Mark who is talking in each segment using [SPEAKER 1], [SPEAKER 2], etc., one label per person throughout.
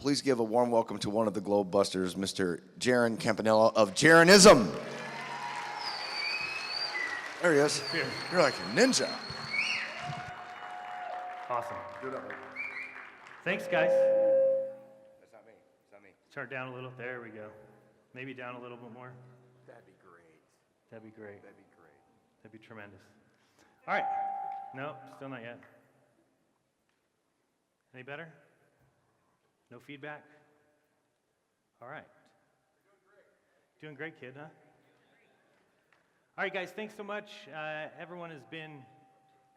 [SPEAKER 1] Please give a warm welcome to one of the Globe Busters, Mr. Jeran Campanella of Jeranism. There he is.
[SPEAKER 2] Here.
[SPEAKER 1] You're like a ninja.
[SPEAKER 2] Awesome.
[SPEAKER 1] Do it up, buddy.
[SPEAKER 2] Thanks, guys.
[SPEAKER 1] That's not me. It's not me.
[SPEAKER 2] Turn it down a little. There we go. Maybe down a little bit more.
[SPEAKER 1] That'd be great.
[SPEAKER 2] That'd be great.
[SPEAKER 1] That'd be great.
[SPEAKER 2] That'd be tremendous. All right. No, still not yet. Any better? No feedback? All right. Doing great, kid, huh? All right, guys, thanks so much. Everyone has been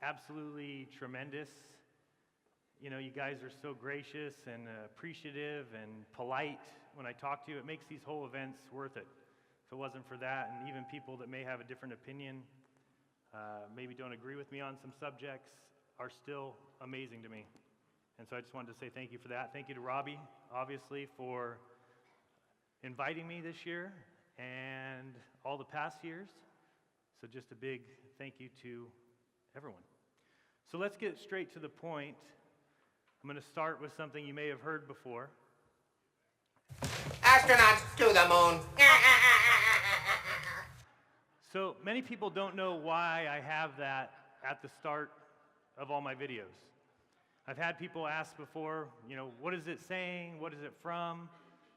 [SPEAKER 2] absolutely tremendous. You know, you guys are so gracious and appreciative and polite when I talk to you. It makes these whole events worth it. If it wasn't for that, and even people that may have a different opinion, maybe don't agree with me on some subjects, are still amazing to me. And so I just wanted to say thank you for that. Thank you to Robbie, obviously, for inviting me this year and all the past years. So just a big thank you to everyone. So let's get straight to the point. I'm going to start with something you may have heard before.
[SPEAKER 3] Astronauts to the moon.
[SPEAKER 2] So many people don't know why I have that at the start of all my videos. I've had people ask before, you know, what is it saying? What is it from?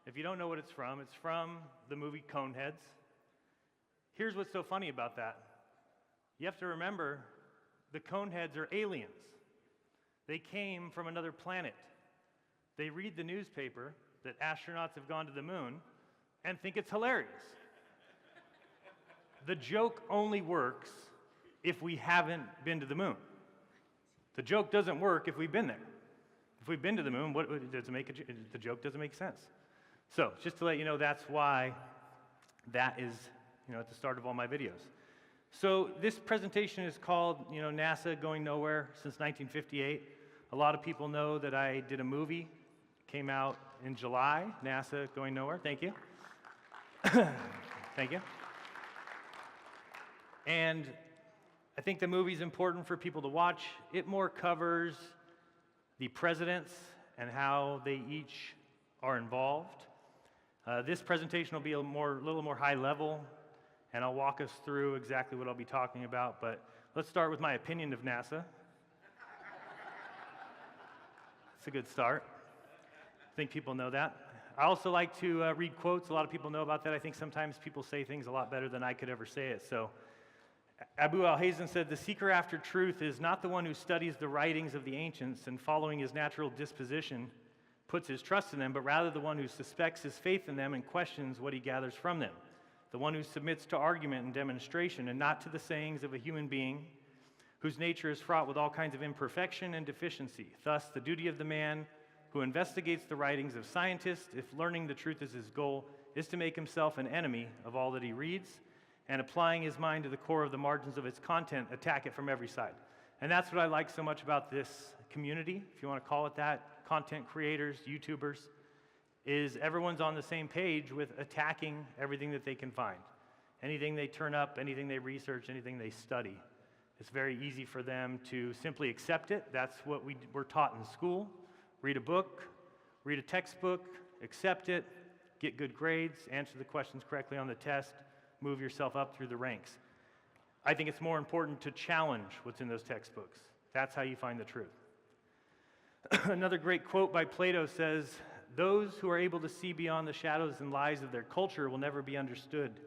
[SPEAKER 2] If you don't know what it's from the movie Coneheads. Here's what's so funny about that. You have to remember, the Coneheads are aliens. They came from another planet. They read the newspaper that astronauts have gone to the moon and think it's hilarious. The joke only works if we haven't been to the moon. The joke doesn't work if we've been there. If we've been to the moon, the joke doesn't make sense. So, just to let you know, that's why that is, you know, at the start of all my videos. So, this presentation is called, you know, NASA Going Nowhere since 1958. A lot of people know that I did a movie, came out in July, NASA Going Nowhere. Thank you. Thank you. And I think the movie's important for people to watch. It more covers the presidents and how they each are involved. This presentation will be a little more high level, and I'll walk us through exactly what I'll be talking about, but let's start with my opinion of NASA. It's a good start. I think people know that. I also like to read quotes. A lot of people know about that. I think sometimes people say things a lot better than I could ever say it. So, Abu al-Hazen said, "The seeker after truth is not the one who studies the writings of the ancients and following his natural disposition puts his trust in them, but rather the one who suspects his faith in them and questions what he gathers from them. The one who submits to argument and demonstration and not to the sayings of a human being whose nature is fraught with all kinds of imperfection and deficiency. Thus, the duty of the man who investigates the writings of scientists, if learning the truth is his goal, is to make himself an enemy of all that he reads, and applying his mind to the core of the margins of its content, attack it from every side." And that's what I like so much about this community, if you want to call it that, content creators, YouTubers, is everyone's on the same page with attacking everything that they can find. Anything they turn up, anything they research, anything they study. It's very easy for them to simply accept it. That's what we're taught in school. Read a book, read a textbook, accept it, get good grades, answer the questions correctly on the test, move yourself up through the ranks. I think it's more important to challenge what's in those textbooks. That's how you find the truth. Another great quote by Plato says, "Those who are able to see beyond the shadows and lies of their culture will never be understood,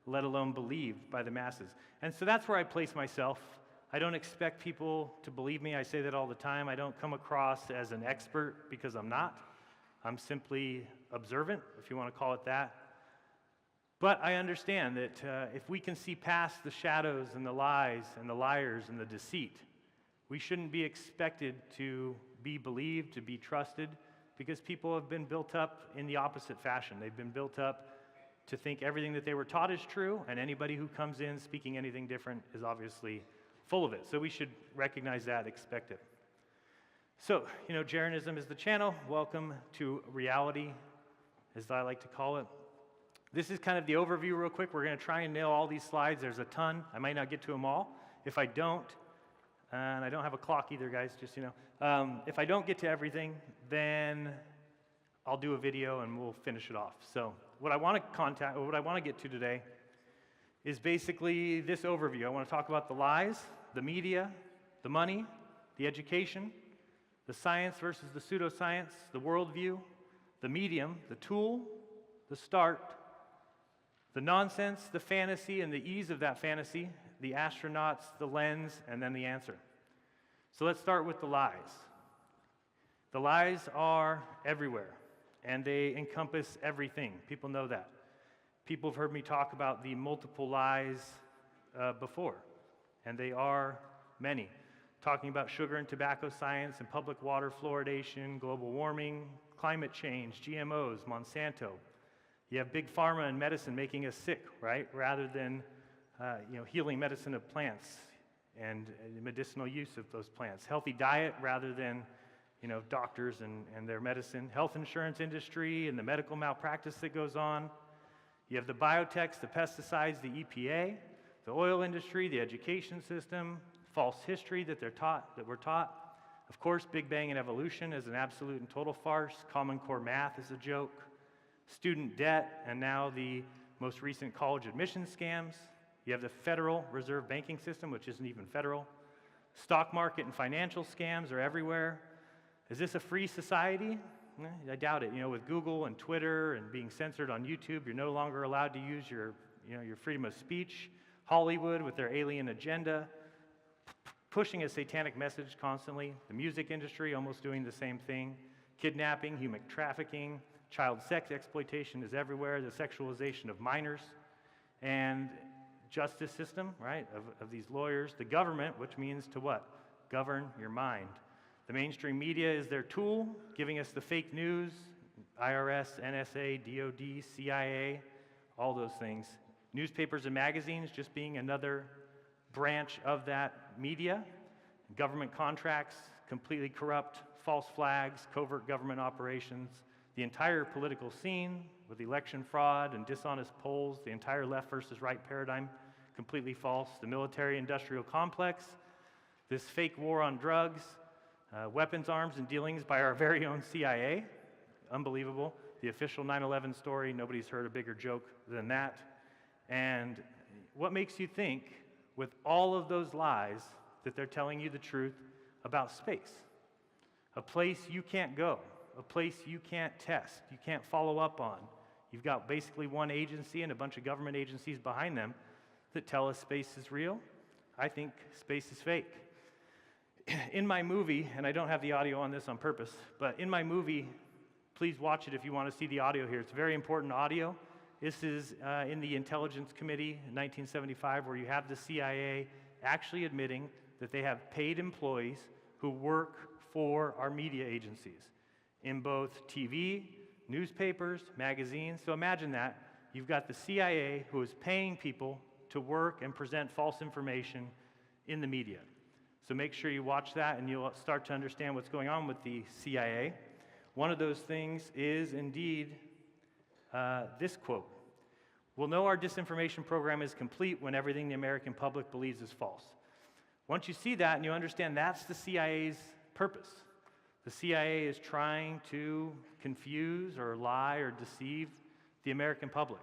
[SPEAKER 2] let alone believed by the masses." And so that's where I place myself. I don't expect people to believe me. I say that all the time. I don't come across as an expert because I'm not. I'm simply observant, if you want to call it that. But I understand that if we can see past the shadows and the lies and the liars and the deceit, we shouldn't be expected to be believed, to be trusted, because people have been built up in the opposite fashion. They've been built up to think everything that they were taught is true, and anybody who comes in speaking anything different is obviously full of it. So we should recognize that, expect it. So, you know, Jeranism is the channel. Welcome to reality, as I like to call it. This is kind of the overview real quick. We're going to try and nail all these slides. There's a ton. I might not get to them all. If I don't, and I don't have a clock either, guys, just, you know. If I don't get to everything, then I'll do a video and we'll finish it off. So what I want to get to today is basically this overview. I want to talk about the lies, the media, the money, the education, the science versus the pseudoscience, the worldview, the medium, the tool, the start, the nonsense, the fantasy, and the ease of that fantasy, the astronauts, the lens, and then the answer. So let's start with the lies. The lies are everywhere, and they encompass everything. People know that. People have heard me talk about the multiple lies before, and they are many. Talking about sugar and tobacco science and public water fluoridation, global warming, climate change, GMOs, Monsanto. You have big pharma and medicine making us sick, right? Rather than healing medicine of plants and medicinal use of those plants. Healthy diet rather than doctors and their medicine. Health insurance industry and the medical malpractice that goes on. You have the biotechs, the pesticides, the EPA, the oil industry, the education system, false history that we're taught. Of course, Big Bang and evolution is an absolute and total farce. Common Core math is a joke. Student debt, and now the most recent college admission scams. You have the Federal Reserve banking system, which isn't even federal. Stock market and financial scams are everywhere. Is this a free society? I doubt it. With Google and Twitter and being censored on YouTube, you're no longer allowed to use your freedom of speech. Hollywood with their alien agenda, pushing a satanic message constantly. The music industry almost doing the same thing. Kidnapping, human trafficking, child sex exploitation is everywhere. The sexualization of minors. And justice system, right, of these lawyers. The government, which means to what? Govern your mind. The mainstream media is their tool, giving us the fake news, IRS, NSA, DOD, CIA, all those things. Newspapers and magazines just being another branch of that media. Government contracts, completely corrupt, false flags, covert government operations. The entire political scene with election fraud and dishonest polls, the entire left versus right paradigm, completely false. The military-industrial complex, this fake war on drugs, weapons, arms, and dealings by our very own CIA. Unbelievable. The official 9/11 story, nobody's heard a bigger joke than that. And what makes you think, with all of those lies, that they're telling you the truth about space? A place you can't go, a place you can't test, you can't follow up on. You've got basically one agency and a bunch of government agencies behind them that tell us space is real. I think space is fake. In my movie, and I don't have the audio on this on purpose, but in my movie, please watch it if you want to see the audio here. It's very important audio. This is in the Intelligence Committee in 1975, where you have the CIA actually admitting that they have paid employees who work for our media agencies in both TV, newspapers, magazines. So imagine that. You've got the CIA who is paying people to work and present false information in the media. So make sure you watch that and you'll start to understand what's going on with the CIA. One of those things is indeed this quote. We'll know our disinformation program is complete when everything the American public believes is false. Once you see that and you understand that's the CIA's purpose. The CIA is trying to confuse or lie or deceive the American public.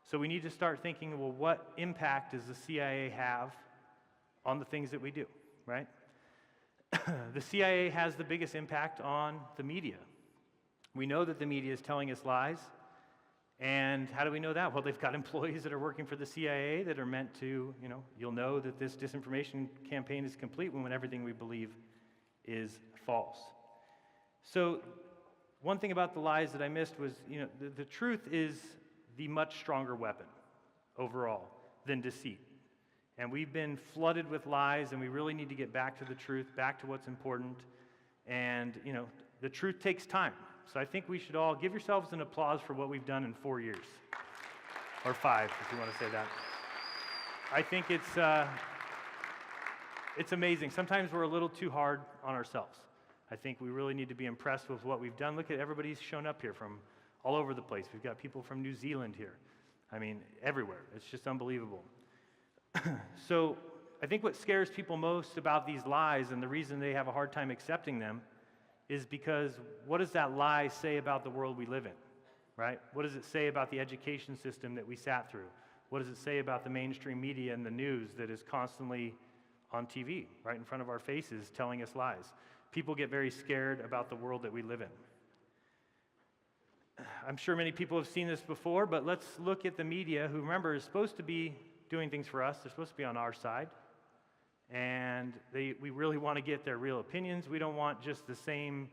[SPEAKER 2] So we need to start thinking, well, what impact does the CIA have on the things that we do, right? The CIA has the biggest impact on the media. We know that the media is telling us lies. And how do we know that? Well, they've got employees that are working for the CIA that are meant to, you'll know that this disinformation campaign is complete when everything we believe is false. So one thing about the lies that I missed was, the truth is the much stronger weapon overall than deceit. And we've been flooded with lies, and we really need to get back to the truth, back to what's important. And, the truth takes time. So I think we should all give yourselves an applause for what we've done in 4 years. Or 5, if you want to say that. I think it's amazing. Sometimes we're a little too hard on ourselves. I think we really need to be impressed with what we've done. Look at everybody's shown up here from all over the place. We've got people from New Zealand here. I mean, everywhere. It's just unbelievable. So I think what scares people most about these lies and the reason they have a hard time accepting them is because what does that lie say about the world we live in, right? What does it say about the education system that we sat through? What does it say about the mainstream media and the news that is constantly on TV, right in front of our faces, telling us lies? People get very scared about the world that we live in. I'm sure many people have seen this before, but let's look at the media, who, remember, is supposed to be doing things for us. They're supposed to be on our side. And we really want to get their real opinions. We don't want just the same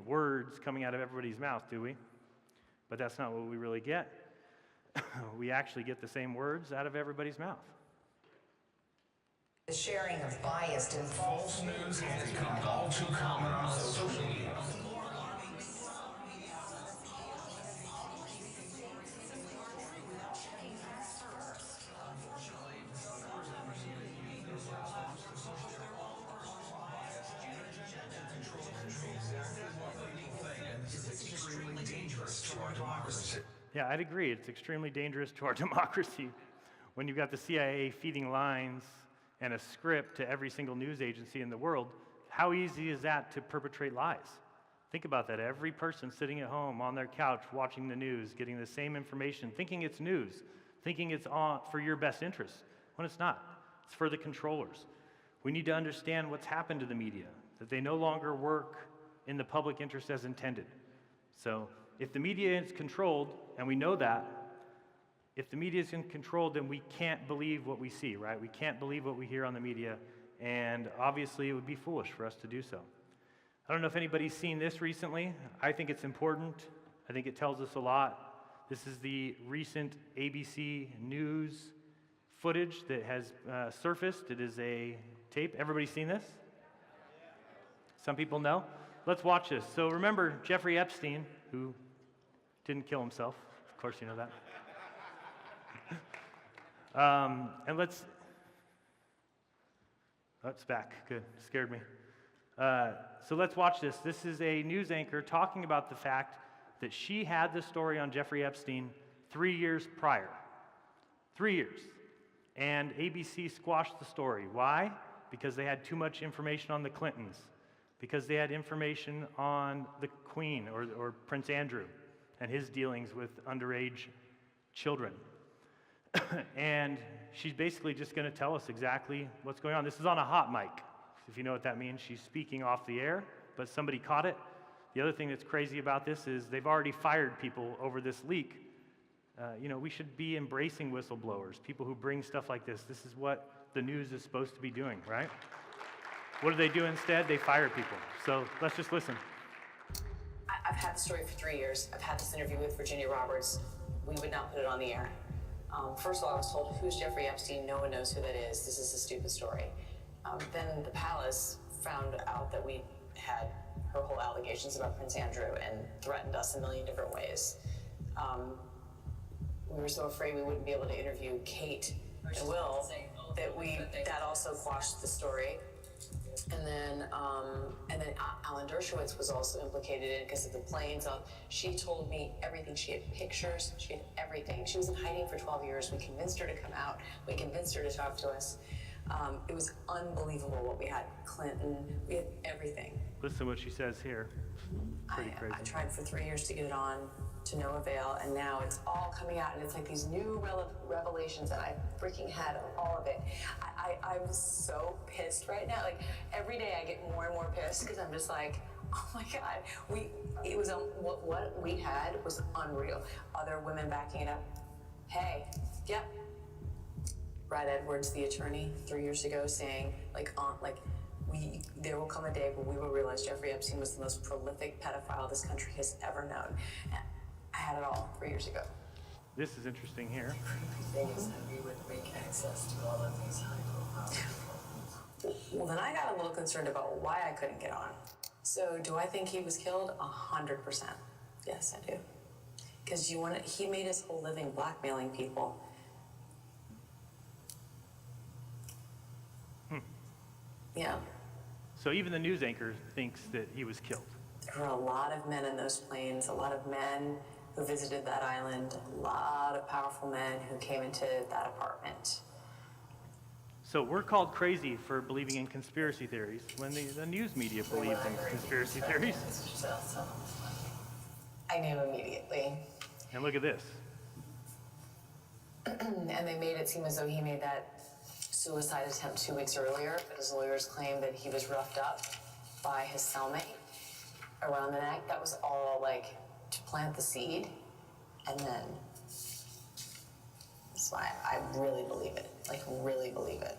[SPEAKER 2] words coming out of everybody's mouth, do we? But that's not what we really get. We actually get the same words out of everybody's mouth.
[SPEAKER 3] The sharing of biased and false
[SPEAKER 4] News has become all too common on social media.
[SPEAKER 2] Yeah, I'd agree. It's extremely dangerous to our democracy when you've got the CIA feeding lines and a script to every single news agency in the world. How easy is that to perpetrate lies? Think about that. Every person sitting at home on their couch watching the news, getting the same information, thinking it's news, thinking it's on for your best interest, when it's not. It's for the controllers. We need to understand what's happened to the media, that they no longer work in the public interest as intended. So if the media is controlled, and we know that, if the media is controlled, then we can't believe what we see, right? We can't believe what we hear on the media, and obviously it would be foolish for us to do so. I don't know if anybody's seen this recently. I think it's important. I think it tells us a lot. This is the recent ABC News footage that has surfaced. It is a tape. Everybody seen this? Some people know. Let's watch this. So remember Jeffrey Epstein, who didn't kill himself. Of course you know that. And let's, oh, it's back, good, scared me. So let's watch this. This is a news anchor talking about the fact that she had the story on Jeffrey Epstein 3 years prior. 3 years. And ABC squashed the story. Why? Because they had too much information on the Clintons. Because they had information on the Queen or Prince Andrew and his dealings with underage children. And she's basically just going to tell us exactly what's going on. This is on a hot mic, if you know what that means. She's speaking off the air, but somebody caught it. The other thing that's crazy about this is they've already fired people over this leak. We should be embracing whistleblowers, people who bring stuff like this. This is what the news is supposed to be doing, right? What do they do instead? They fire people. So let's just listen.
[SPEAKER 3] I've had the story for 3 years. I've had this interview with Virginia Roberts. We would not put it on the air. First of all, I was told, who's Jeffrey Epstein? No one knows who that is. This is a stupid story. Then the palace found out that we had her whole allegations about Prince Andrew and threatened us a million different ways. We were so afraid we wouldn't be able to interview Kate and Will that also quashed the story. And then Alan Dershowitz was also implicated in it because of the planes. She told me everything. She had pictures. She had everything. She was in hiding for 12 years. We convinced her to come out. We convinced her to talk to us. It was unbelievable what we had. Clinton, we had everything.
[SPEAKER 2] Listen to what she says here. Pretty crazy.
[SPEAKER 3] I tried for 3 years to get it on, to no avail, and now it's all coming out, and it's like these new revelations, and I freaking had all of it. I'm so pissed right now. Like, every day I get more and more pissed because I'm just like, oh my God, what we had was unreal. Other women backing it up. Hey, yep. Brad Edwards, the attorney, 3 years ago, saying, there will come a day when we will realize Jeffrey Epstein was the most prolific pedophile this country has ever known. And I had it all 3 years ago.
[SPEAKER 2] This is interesting here.
[SPEAKER 5] The thing is that we would make access to all of these high-profile.
[SPEAKER 3] Well, then I got a little concerned about why I couldn't get on. So, do I think he was killed? 100%. Yes, I do. Because he made his whole living blackmailing people. Yeah.
[SPEAKER 2] So even the news anchor thinks that he was killed.
[SPEAKER 3] There were a lot of men in those planes, a lot of men who visited that island, a lot of powerful men who came into that apartment.
[SPEAKER 2] So we're called crazy for believing in conspiracy theories when the news media believes in conspiracy theories.
[SPEAKER 3] I knew immediately.
[SPEAKER 2] And look at this.
[SPEAKER 3] And they made it seem as though he made that suicide attempt 2 weeks earlier, but his lawyers claimed that he was roughed up by his cellmate around the neck. That was all like to plant the seed. And then, that's why I really believe it, like really believe it.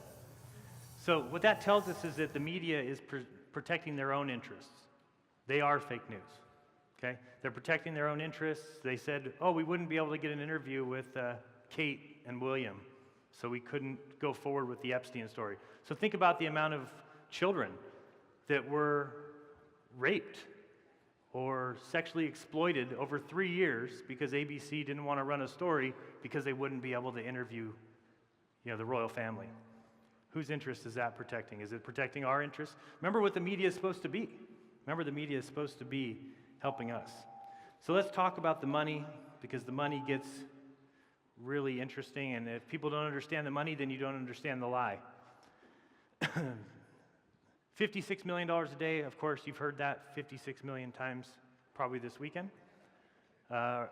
[SPEAKER 2] So what that tells us is that the media is protecting their own interests. They are fake news, okay? They're protecting their own interests. They said, oh, we wouldn't be able to get an interview with Kate and William, so we couldn't go forward with the Epstein story. So think about the amount of children that were raped or sexually exploited over 3 years because ABC didn't want to run a story because they wouldn't be able to interview, the royal family. Whose interest is that protecting? Is it protecting our interests? Remember what the media is supposed to be. Remember, the media is supposed to be helping us. So let's talk about the money, because the money gets really interesting, and if people don't understand the money, then you don't understand the lie. $56 million a day, of course, you've heard that 56 million times probably this weekend. But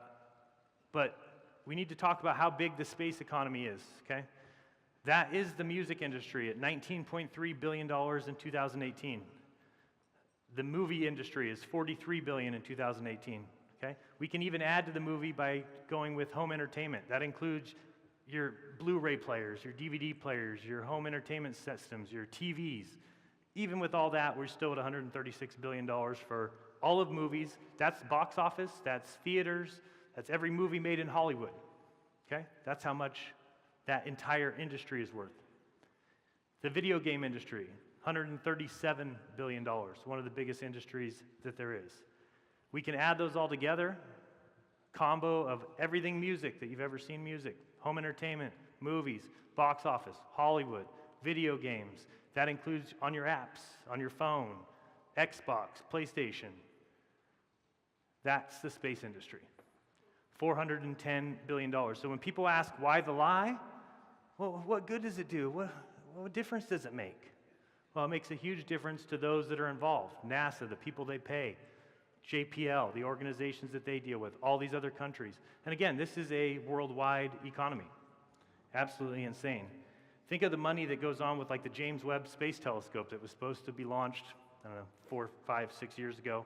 [SPEAKER 2] we need to talk about how big the space economy is, okay? That is the music industry at $19.3 billion in 2018. The movie industry is $43 billion in 2018, okay? We can even add to the movie by going with home entertainment. That includes your Blu-ray players, your DVD players, your home entertainment systems, your TVs. Even with all that, we're still at $136 billion for all of movies. That's box office, that's theaters, that's every movie made in Hollywood, okay? That's how much that entire industry is worth. The video game industry, $137 billion, one of the biggest industries that there is. We can add those all together, combo of everything music that you've ever seen music, home entertainment, movies, box office, Hollywood, video games. That includes on your apps, on your phone, Xbox, PlayStation. That's the space industry. $410 billion. So when people ask why the lie, well, what good does it do? What difference does it make? Well, it makes a huge difference to those that are involved. NASA, the people they pay, JPL, the organizations that they deal with, all these other countries. And again, this is a worldwide economy. Absolutely insane. Think of the money that goes on with like the James Webb Space Telescope that was supposed to be launched, 4, 5, 6 years ago.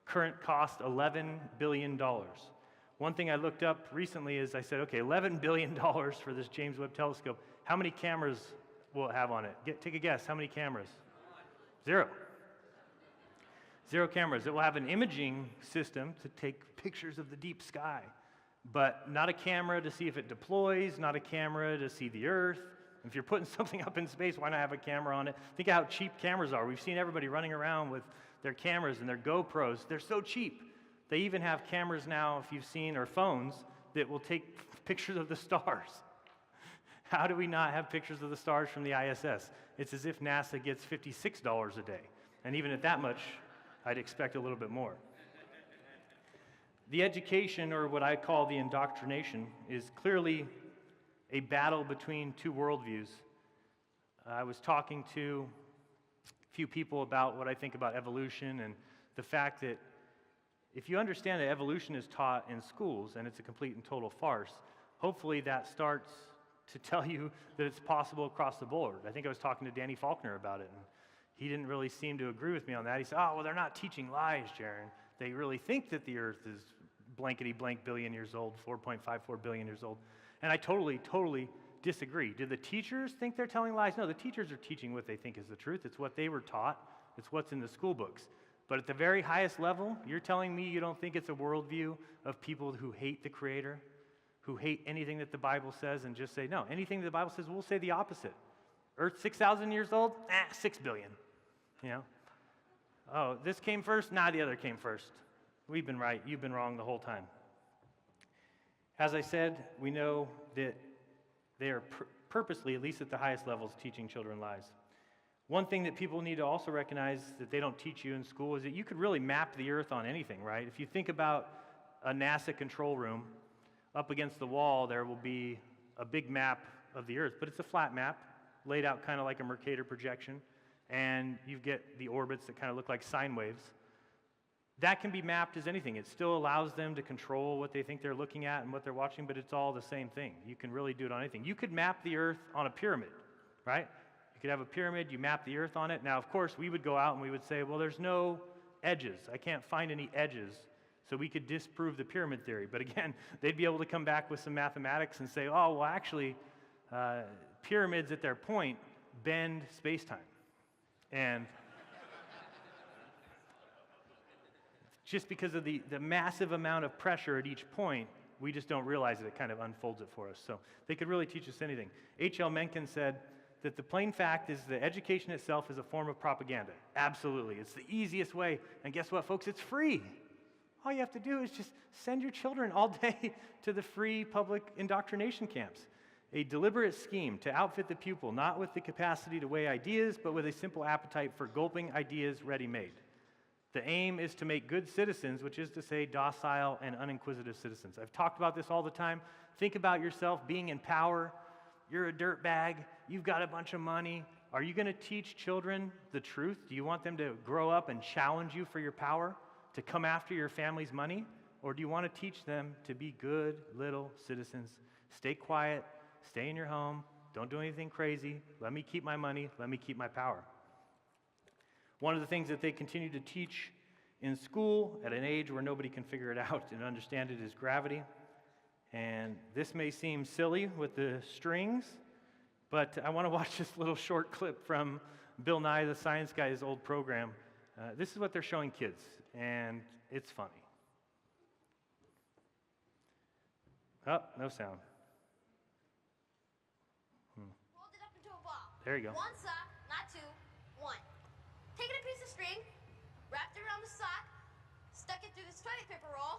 [SPEAKER 2] Current cost, $11 billion. One thing I looked up recently is I said, okay, $11 billion for this James Webb Telescope. How many cameras will it have on it? Take a guess, how many cameras? 0. 0 cameras. It will have an imaging system to take pictures of the deep sky, but not a camera to see if it deploys, not a camera to see the Earth. If you're putting something up in space, why not have a camera on it? Think of how cheap cameras are. We've seen everybody running around with their cameras and their GoPros. They're so cheap. They even have cameras now, if you've seen, or phones, that will take pictures of the stars. How do we not have pictures of the stars from the ISS? It's as if NASA gets $56 a day. And even at that much, I'd expect a little bit more. The education, or what I call the indoctrination, is clearly a battle between two worldviews. I was talking to a few people about what I think about evolution and the fact that if you understand that evolution is taught in schools and it's a complete and total farce, hopefully that starts to tell you that it's possible across the board. I think I was talking to Danny Faulkner about it, and he didn't really seem to agree with me on that. He said, oh, well, they're not teaching lies, Jeran. They really think that the Earth is blankety blank billion years old, 4.54 billion years old. And I totally disagree. Do the teachers think they're telling lies? No, the teachers are teaching what they think is the truth. It's what they were taught. It's what's in the school books. But at the very highest level, you're telling me you don't think it's a worldview of people who hate the Creator, who hate anything that the Bible says and just say, no, anything that the Bible says, we'll say the opposite. Earth 6,000 years old? 6 billion. Oh, this came first? Nah, the other came first. We've been right. You've been wrong the whole time. As I said, we know that they are purposely, at least at the highest levels, teaching children lies. One thing that people need to also recognize that they don't teach you in school is that you could really map the Earth on anything, right? If you think about a NASA control room, up against the wall there will be a big map of the Earth, but it's a flat map. laid out kind of like a Mercator projection, and you get the orbits that kind of look like sine waves. That can be mapped as anything. It still allows them to control what they think they're looking at and what they're watching, but it's all the same thing. You can really do it on anything. You could map the Earth on a pyramid, right? You could have a pyramid, you map the Earth on it. Now, of course, we would go out and we would say, well, there's no edges. I can't find any edges, so we could disprove the pyramid theory. But again, they'd be able to come back with some mathematics and say, oh, well, actually, pyramids at their point bend space-time. And just because of the massive amount of pressure at each point, we just don't realize it. It kind of unfolds it for us. So they could really teach us anything. H.L. Mencken said that the plain fact is that education itself is a form of propaganda. Absolutely. It's the easiest way. And guess what, folks? It's free. All you have to do is just send your children all day to the free public indoctrination camps. A deliberate scheme to outfit the pupil, not with the capacity to weigh ideas, but with a simple appetite for gulping ideas ready-made. The aim is to make good citizens, which is to say docile and uninquisitive citizens. I've talked about this all the time. Think about yourself being in power. You're a dirtbag. You've got a bunch of money. Are you going to teach children the truth? Do you want them to grow up and challenge you for your power, to come after your family's money? Or do you want to teach them to be good little citizens? Stay quiet. Stay in your home. Don't do anything crazy. Let me keep my money. Let me keep my power. One of the things that they continue to teach in school at an age where nobody can figure it out and understand it is gravity. And this may seem silly with the strings, but I want to watch this little short clip from Bill Nye the Science Guy's old program. This is what they're showing kids, and it's funny. Oh, no sound.
[SPEAKER 6] Rolled it up into a ball.
[SPEAKER 2] There you go.
[SPEAKER 6] One sock, not two, one. Taken a piece of string, wrapped it around the sock, stuck it through this toilet paper roll,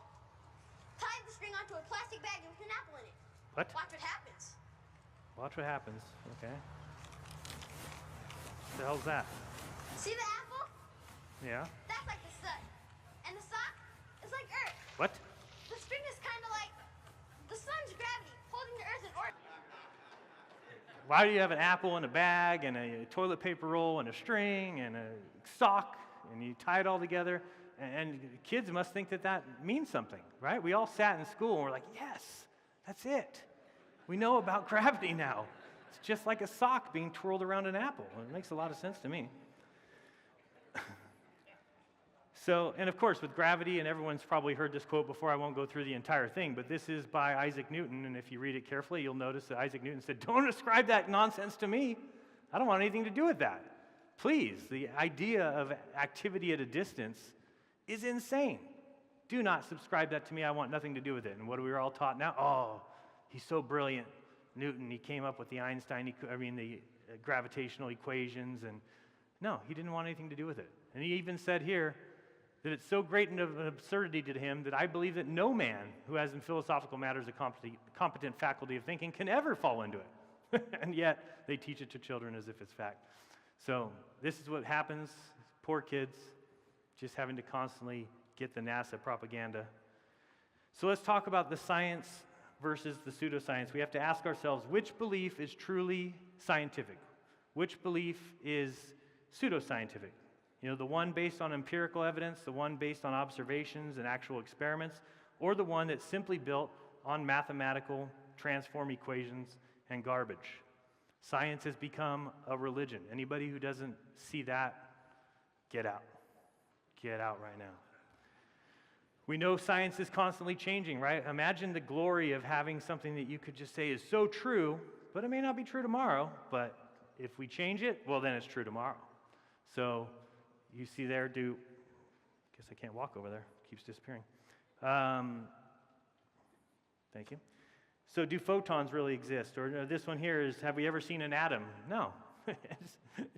[SPEAKER 6] tied the string onto a plastic bag with an apple in it.
[SPEAKER 2] What?
[SPEAKER 6] Watch what happens.
[SPEAKER 2] Watch what happens. Okay. What the hell's that?
[SPEAKER 6] See the apple?
[SPEAKER 2] Yeah.
[SPEAKER 6] That's like the sun. And the sock is like Earth.
[SPEAKER 2] What?
[SPEAKER 6] The string is kind of like the sun's gravity, holding the Earth in orbit.
[SPEAKER 2] Why do you have an apple in a bag and a toilet paper roll and a string and a sock and you tie it all together? And kids must think that that means something, right? We all sat in school and we're like, yes, that's it. We know about gravity now. It's just like a sock being twirled around an apple. It makes a lot of sense to me. So, and of course, with gravity, and everyone's probably heard this quote before, I won't go through the entire thing, but this is by Isaac Newton, and if you read it carefully, you'll notice that Isaac Newton said, don't ascribe that nonsense to me. I don't want anything to do with that. Please, the idea of activity at a distance is insane. Do not subscribe that to me. I want nothing to do with it. And what are we all taught now? Oh, he's so brilliant. Newton, he came up with the the gravitational equations, and no, he didn't want anything to do with it. And he even said here, that it's so great an absurdity to him that I believe that no man who has in philosophical matters a competent faculty of thinking can ever fall into it. And yet, they teach it to children as if it's fact. So this is what happens. Poor kids, just having to constantly get the NASA propaganda. So let's talk about the science versus the pseudoscience. We have to ask ourselves, which belief is truly scientific? Which belief is pseudoscientific? You know, the one based on empirical evidence, the one based on observations and actual experiments, or the one that's simply built on mathematical transform equations and garbage. Science has become a religion. Anybody who doesn't see that, get out. Get out right now. We know science is constantly changing, right? Imagine the glory of having something that you could just say is so true, but it may not be true tomorrow, but if we change it, well, then it's true tomorrow. So you see there, guess I can't walk over there, keeps disappearing. Thank you. So do photons really exist? Or this one here is, have we ever seen an atom? No.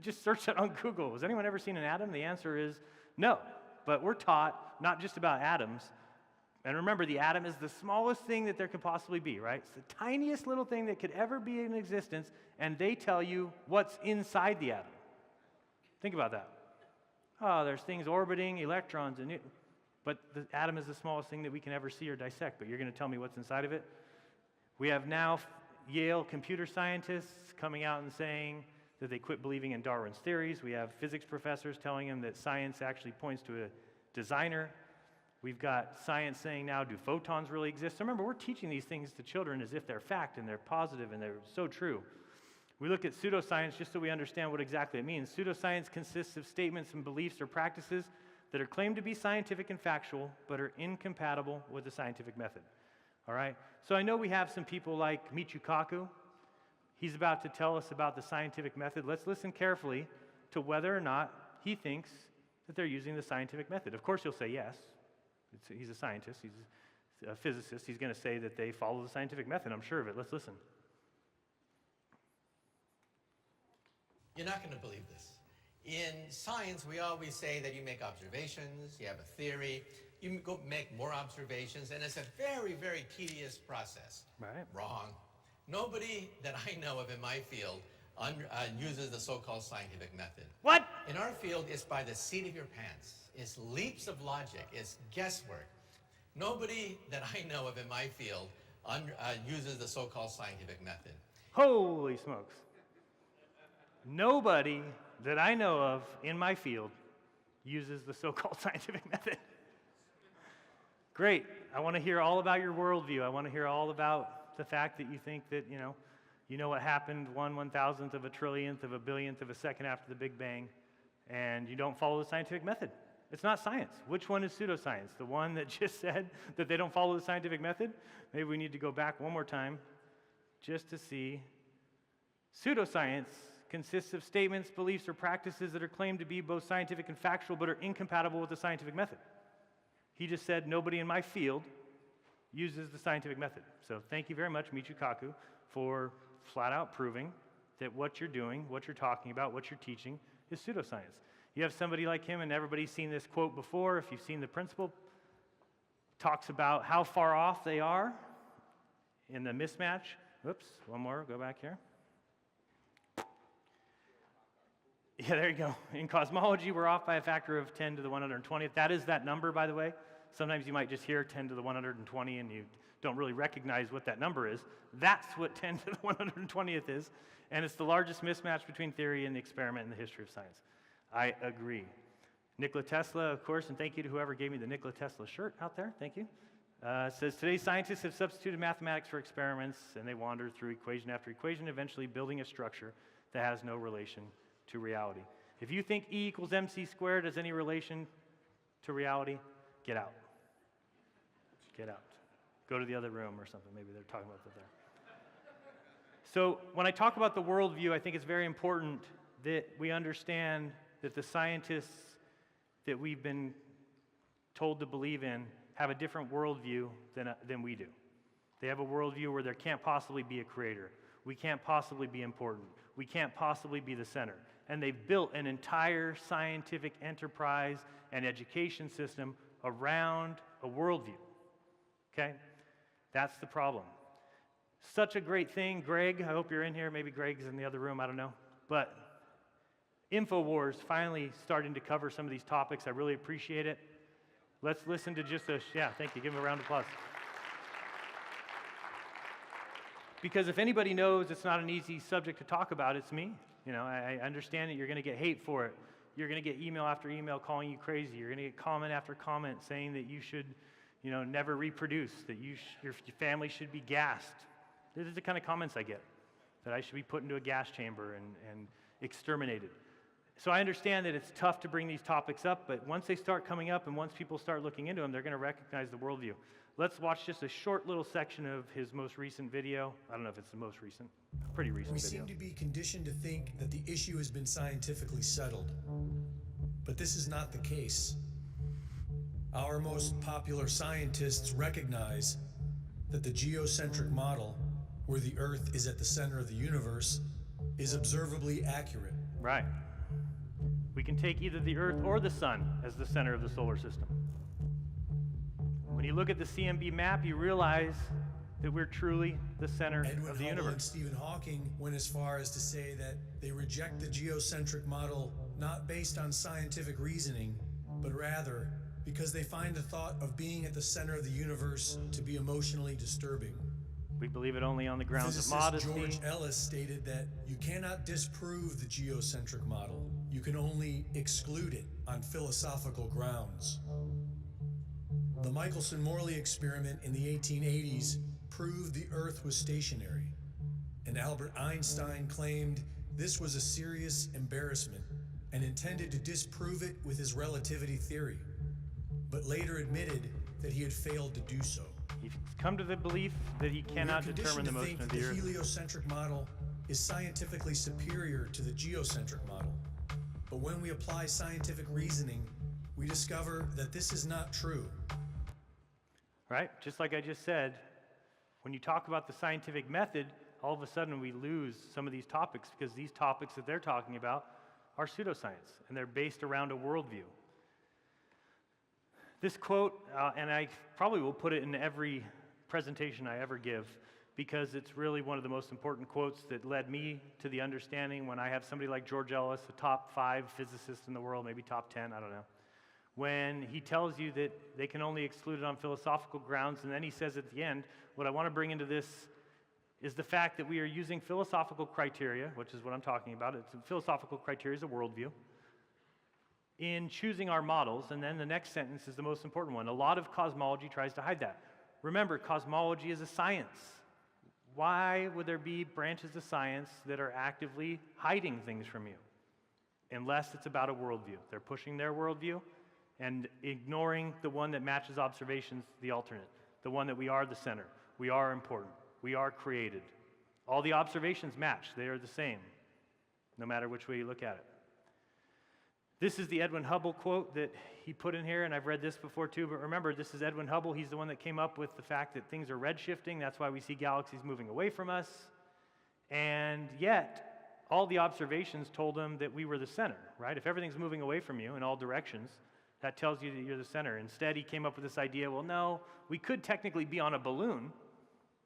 [SPEAKER 2] Just search that on Google. Has anyone ever seen an atom? The answer is no. But we're taught not just about atoms. And remember, the atom is the smallest thing that there could possibly be, right? It's the tiniest little thing that could ever be in existence, and they tell you what's inside the atom. Think about that. Oh, there's things orbiting, electrons, but the atom is the smallest thing that we can ever see or dissect, but you're going to tell me what's inside of it? We have now Yale computer scientists coming out and saying that they quit believing in Darwin's theories. We have physics professors telling them that science actually points to a designer. We've got science saying now, do photons really exist? So remember, we're teaching these things to children as if they're fact and they're positive and they're so true. We look at pseudoscience just so we understand what exactly it means. Pseudoscience consists of statements and beliefs or practices that are claimed to be scientific and factual, but are incompatible with the scientific method. All right? So I know we have some people like Michio Kaku. He's about to tell us about the scientific method. Let's listen carefully to whether or not he thinks that they're using the scientific method. Of course, he'll say yes. He's a scientist. He's a physicist. He's going to say that they follow the scientific method. I'm sure of it. Let's listen.
[SPEAKER 7] You're not going to believe this. In science, we always say that you make observations, you have a theory, you go make more observations, and it's a very, very tedious process.
[SPEAKER 2] Right.
[SPEAKER 7] Wrong. Nobody that I know of in my field uses the so-called scientific method.
[SPEAKER 2] What?
[SPEAKER 7] In our field, it's by the seat of your pants. It's leaps of logic. It's guesswork. Nobody that I know of in my field uses the so-called scientific method.
[SPEAKER 2] Holy smokes. Nobody that I know of in my field uses the so-called scientific method. Great. I want to hear all about your worldview. I want to hear all about the fact that you think that, you know what happened 1/1000th of a trillionth of a billionth of a second after the Big Bang, and you don't follow the scientific method. It's not science. Which one is pseudoscience? The one that just said that they don't follow the scientific method? Maybe we need to go back one more time just to see. Pseudoscience consists of statements, beliefs, or practices that are claimed to be both scientific and factual but are incompatible with the scientific method. He just said nobody in my field uses the scientific method. So thank you very much, Michio Kaku, for flat out proving that what you're doing, what you're talking about, what you're teaching is pseudoscience. You have somebody like him, and everybody's seen this quote before. If you've seen the principle, talks about how far off they are in the mismatch. Oops, one more, go back here. Yeah, there you go. In cosmology, we're off by a factor of 10 to the 120th. That is that number, by the way. Sometimes you might just hear 10 to the 120 and you don't really recognize what that number is. That's what 10 to the 120th is, and it's the largest mismatch between theory and the experiment in the history of science. I agree. Nikola Tesla, of course, and thank you to whoever gave me the Nikola Tesla shirt out there. Thank you. Says, today's scientists have substituted mathematics for experiments, and they wander through equation after equation, eventually building a structure that has no relation to reality. If you think E equals MC squared has any relation to reality, get out. Get out. Go to the other room or something. Maybe they're talking about that there. So when I talk about the worldview, I think it's very important that we understand that the scientists that we've been told to believe in have a different worldview than we do. They have a worldview where there can't possibly be a creator. We can't possibly be important. We can't possibly be the center. And they've built an entire scientific enterprise and education system around a worldview. Okay? That's the problem. Such a great thing. Greg, I hope you're in here. Maybe Greg's in the other room. I don't know. But InfoWars finally starting to cover some of these topics. I really appreciate it. Let's listen to just a, yeah, thank you. Give him a round of applause. Because if anybody knows it's not an easy subject to talk about, it's me. I understand that you're going to get hate for it. You're going to get email after email calling you crazy. You're going to get comment after comment saying that you should, never reproduce, that your family should be gassed. These are the kind of comments I get, that I should be put into a gas chamber and exterminated. So I understand that it's tough to bring these topics up, but once they start coming up and once people start looking into them, they're going to recognize the worldview. Let's watch just a short little section of his most recent video. I don't know if it's the most recent, pretty recent video.
[SPEAKER 8] We seem to be conditioned to think that the issue has been scientifically settled, but this is not the case. Our most popular scientists recognize that the geocentric model, where the Earth is at the center of the universe, is observably accurate.
[SPEAKER 2] Right. We can take either the Earth or the Sun as the center of the solar system. When you look at the CMB map, you realize that we're truly the center of the
[SPEAKER 8] Hubble
[SPEAKER 2] universe.
[SPEAKER 8] and Stephen Hawking went as far as to say that they reject the geocentric model not based on scientific reasoning, but rather because they find the thought of being at the center of the universe to be emotionally disturbing.
[SPEAKER 2] We believe it only on the grounds of
[SPEAKER 8] Physicist
[SPEAKER 2] modesty.
[SPEAKER 8] George Ellis stated that you cannot disprove the geocentric model. You can only exclude it on philosophical grounds. The Michelson-Morley experiment in the 1880s proved the Earth was stationary, and Albert Einstein claimed this was a serious embarrassment and intended to disprove it with his relativity theory, but later admitted that he had failed to do so.
[SPEAKER 2] He's come to the belief that he cannot determine the motion of the
[SPEAKER 8] The
[SPEAKER 2] Earth.
[SPEAKER 8] heliocentric model is scientifically superior to the geocentric model. But when we apply scientific reasoning, we discover that this is not true.
[SPEAKER 2] Right? Just like I just said, when you talk about the scientific method, all of a sudden we lose some of these topics because these topics that they're talking about are pseudoscience, and they're based around a worldview. This quote, and I probably will put it in every presentation I ever give, because it's really one of the most important quotes that led me to the understanding when I have somebody like George Ellis, a top 5 physicist in the world, maybe top 10, I don't know, when he tells you that they can only exclude it on philosophical grounds, and then he says at the end, what I want to bring into this is the fact that we are using philosophical criteria, which is what I'm talking about. Philosophical criteria is a worldview, in choosing our models, and then the next sentence is the most important one. A lot of cosmology tries to hide that. Remember, cosmology is a science. Why would there be branches of science that are actively hiding things from you? Unless it's about a worldview. They're pushing their worldview and ignoring the one that matches observations, the alternate, the one that we are the center, we are important, we are created. All the observations match, they are the same, no matter which way you look at it. This is the Edwin Hubble quote that he put in here, and I've read this before too, but remember, this is Edwin Hubble. He's the one that came up with the fact that things are redshifting. That's why we see galaxies moving away from us. And yet, all the observations told him that we were the center, right? If everything's moving away from you in all directions, that tells you that you're the center. Instead, he came up with this idea, well, no, we could technically be on a balloon.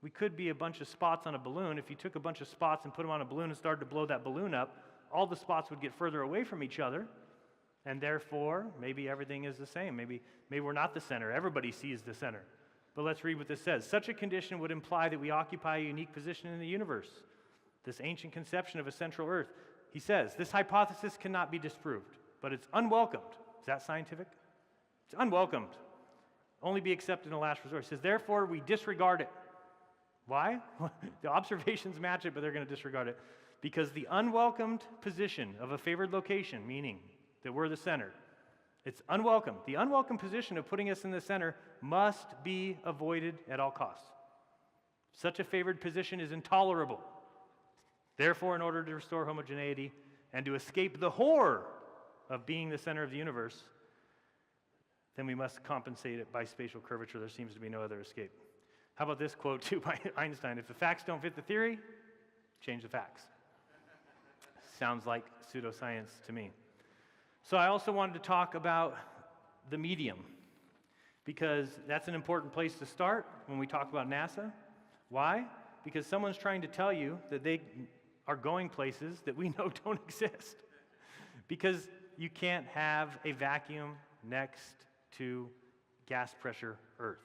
[SPEAKER 2] We could be a bunch of spots on a balloon. If you took a bunch of spots and put them on a balloon and started to blow that balloon up, all the spots would get further away from each other. And therefore, maybe everything is the same. Maybe we're not the center. Everybody sees the center. But let's read what this says. Such a condition would imply that we occupy a unique position in the universe, this ancient conception of a central Earth. He says, this hypothesis cannot be disproved, but it's unwelcomed. Is that scientific? It's unwelcomed. Only be accepted in a last resort. He says, therefore, we disregard it. Why? The observations match it, but they're going to disregard it. Because the unwelcomed position of a favored location, meaning that we're the center, it's unwelcome. The unwelcome position of putting us in the center must be avoided at all costs. Such a favored position is intolerable. Therefore, in order to restore homogeneity and to escape the horror of being the center of the universe, then we must compensate it by spatial curvature. There seems to be no other escape. How about this quote too by Einstein? If the facts don't fit the theory, change the facts. Sounds like pseudoscience to me. So I also wanted to talk about the medium, because that's an important place to start when we talk about NASA. Why? Because someone's trying to tell you that they are going places that we know don't exist. Because you can't have a vacuum next to gas pressure Earth.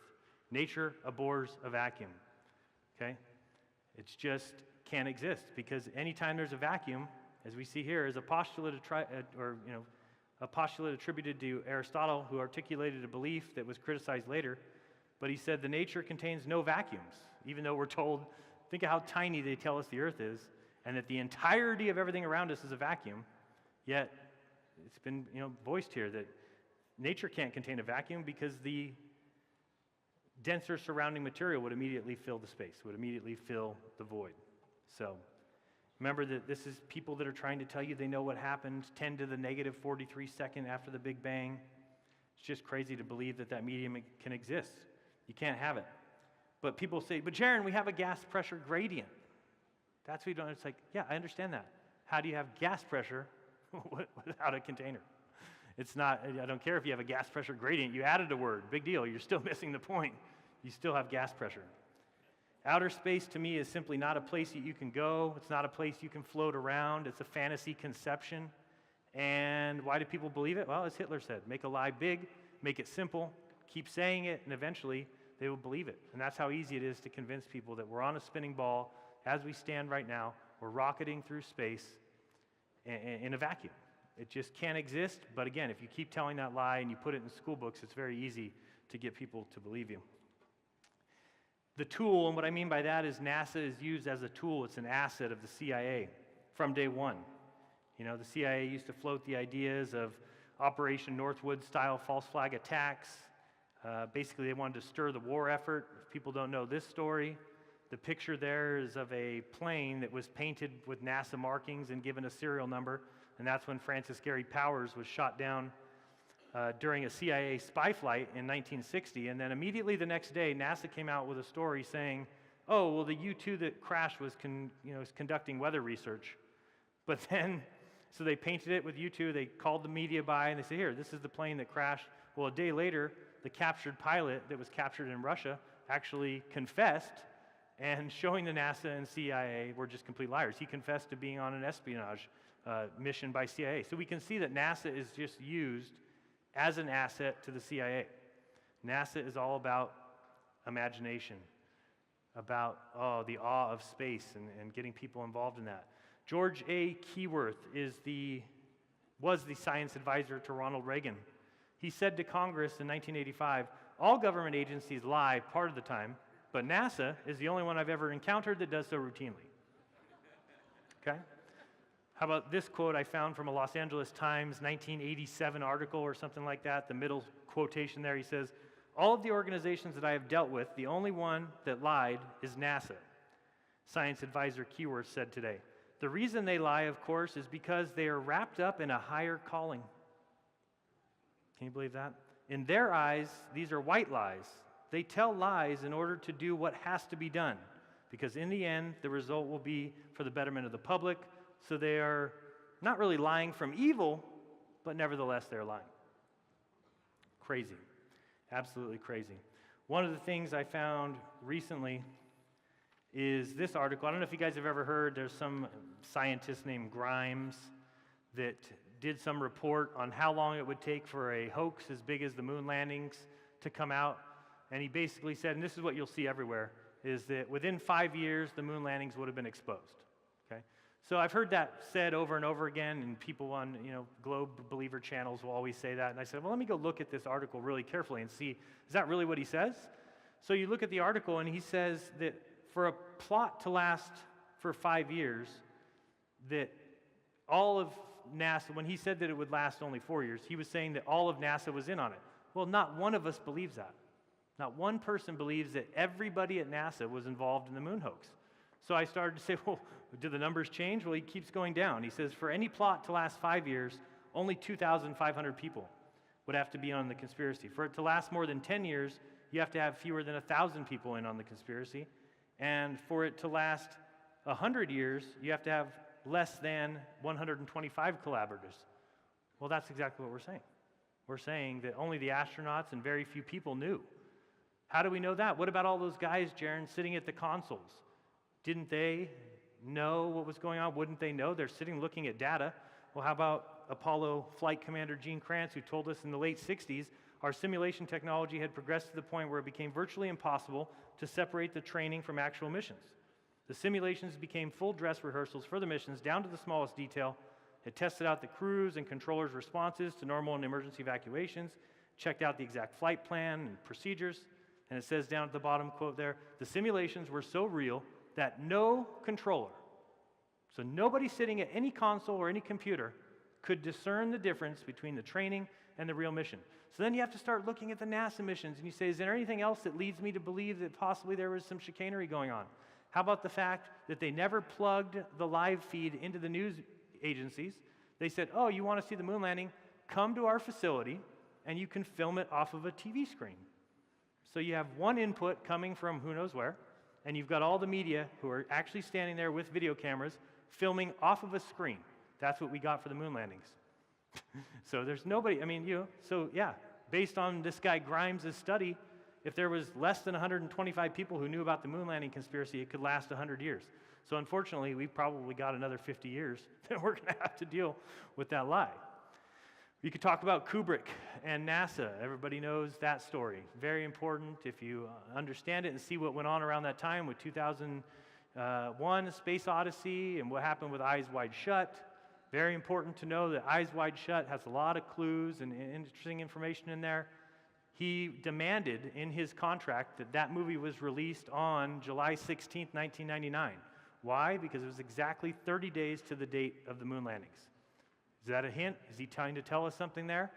[SPEAKER 2] Nature abhors a vacuum, okay? It's just can't exist, because anytime there's a vacuum, as we see here, is a postulate a postulate attributed to Aristotle, who articulated a belief that was criticized later, but he said the nature contains no vacuums, even though we're told, think of how tiny they tell us the Earth is, and that the entirety of everything around us is a vacuum, yet it's been voiced here that nature can't contain a vacuum because the denser surrounding material would immediately fill the space, would immediately fill the void. So remember that this is people that are trying to tell you they know what happened 10 to the negative 43 seconds after the Big Bang. It's just crazy to believe that that medium can exist. You can't have it. But people say, but Jeran, we have a gas pressure gradient. That's what you don't, it's like, yeah, I understand that. How do you have gas pressure without a container? It's not, I don't care if you have a gas pressure gradient, you added a word, big deal, you're still missing the point. You still have gas pressure. Outer space to me is simply not a place that you can go. It's not a place you can float around. It's a fantasy conception. And why do people believe it? Well, as Hitler said, make a lie big, make it simple, keep saying it, and eventually they will believe it. And that's how easy it is to convince people that we're on a spinning ball as we stand right now. We're rocketing through space in a vacuum. It just can't exist. But again, if you keep telling that lie and you put it in school books, it's very easy to get people to believe you. The tool, and what I mean by that is NASA is used as a tool. It's an asset of the CIA from day one. You know, the CIA used to float the ideas of Operation Northwood-style false flag attacks. Basically, they wanted to stir the war effort. If people don't know this story, the picture there is of a plane that was painted with NASA markings and given a serial number, and that's when Francis Gary Powers was shot down during a CIA spy flight in 1960, and then immediately the next day, NASA came out with a story saying, oh, well, the U-2 that crashed was conducting weather research. But then, so they painted it with U-2, they called the media by, and they said, here, this is the plane that crashed. Well, a day later, the captured pilot that was captured in Russia actually confessed, and showing the NASA and CIA were just complete liars. He confessed to being on an espionage mission by CIA. So we can see that NASA is just used as an asset to the CIA. NASA is all about imagination, about the awe of space and getting people involved in that. George A. Keyworth was the science advisor to Ronald Reagan. He said to Congress in 1985, all government agencies lie part of the time, but NASA is the only one I've ever encountered that does so routinely. Okay? How about this quote I found from a Los Angeles Times 1987 article or something like that, the middle quotation there, he says, all of the organizations that I have dealt with, the only one that lied is NASA. Science advisor Keyworth said today. The reason they lie, of course, is because they are wrapped up in a higher calling. Can you believe that? In their eyes, these are white lies. They tell lies in order to do what has to be done, because in the end, the result will be for the betterment of the public. So they are not really lying from evil, but nevertheless, they're lying. Crazy. Absolutely crazy. One of the things I found recently is this article. I don't know if you guys have ever heard, there's some scientist named Grimes that did some report on how long it would take for a hoax as big as the moon landings to come out. And he basically said, and this is what you'll see everywhere, is that within 5 years, the moon landings would have been exposed. Okay? So I've heard that said over and over again, and people on Globe Believer channels will always say that. And I said, well, let me go look at this article really carefully and see, is that really what he says? So you look at the article, and he says that for a plot to last for 5 years, that all of NASA, when he said that it would last only 4 years, he was saying that all of NASA was in on it. Well, not one of us believes that. Not one person believes that everybody at NASA was involved in the moon hoax. So I started to say, well, do the numbers change? Well, he keeps going down. He says for any plot to last 5 years, only 2,500 people would have to be on the conspiracy. For it to last more than 10 years, you have to have fewer than 1,000 people in on the conspiracy. And for it to last 100 years, you have to have less than 125 collaborators. Well, that's exactly what we're saying. We're saying that only the astronauts and very few people knew. How do we know that? What about all those guys, Jeran, sitting at the consoles? Didn't they know what was going on? Wouldn't they know? They're sitting looking at data. Well, how about Apollo Flight Commander Gene Kranz, who told us in the late 60s our simulation technology had progressed to the point where it became virtually impossible to separate the training from actual missions. The simulations became full dress rehearsals for the missions down to the smallest detail. It tested out the crews and controllers' responses to normal and emergency evacuations, checked out the exact flight plan and procedures, and it says down at the bottom, quote there, the simulations were so real that no controller, so nobody sitting at any console or any computer, could discern the difference between the training and the real mission. So then you have to start looking at the NASA missions, and you say, is there anything else that leads me to believe that possibly there was some chicanery going on? How about the fact that they never plugged the live feed into the news agencies? They said, oh, you want to see the moon landing? Come to our facility, and you can film it off of a TV screen. So you have one input coming from who knows where, and you've got all the media who are actually standing there with video cameras filming off of a screen. That's what we got for the moon landings. So there's nobody, so yeah, based on this guy Grimes' study, if there was less than 125 people who knew about the moon landing conspiracy, it could last 100 years. So unfortunately, we've probably got another 50 years that we're going to have to deal with that lie. We could talk about Kubrick and NASA. Everybody knows that story. Very important if you understand it and see what went on around that time with 2001, Space Odyssey, and what happened with Eyes Wide Shut. Very important to know that Eyes Wide Shut has a lot of clues and interesting information in there. He demanded in his contract that that movie was released on July 16th, 1999. Why? Because it was exactly 30 days to the date of the moon landings. Is that a hint? Is he trying to tell us something there?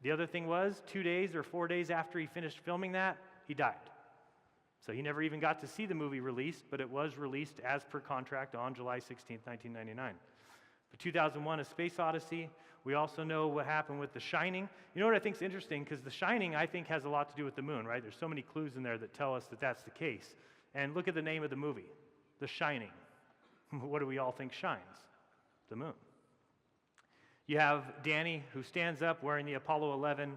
[SPEAKER 2] The other thing was 2 days or 4 days after he finished filming that, he died. So he never even got to see the movie released, but it was released as per contract on July 16, 1999. For 2001, A Space Odyssey, we also know what happened with The Shining. You know what I think is interesting? Because The Shining, I think, has a lot to do with the moon, right? There's so many clues in there that tell us that that's the case. And look at the name of the movie, The Shining. What do we all think shines? The moon. You have Danny, who stands up wearing the Apollo 11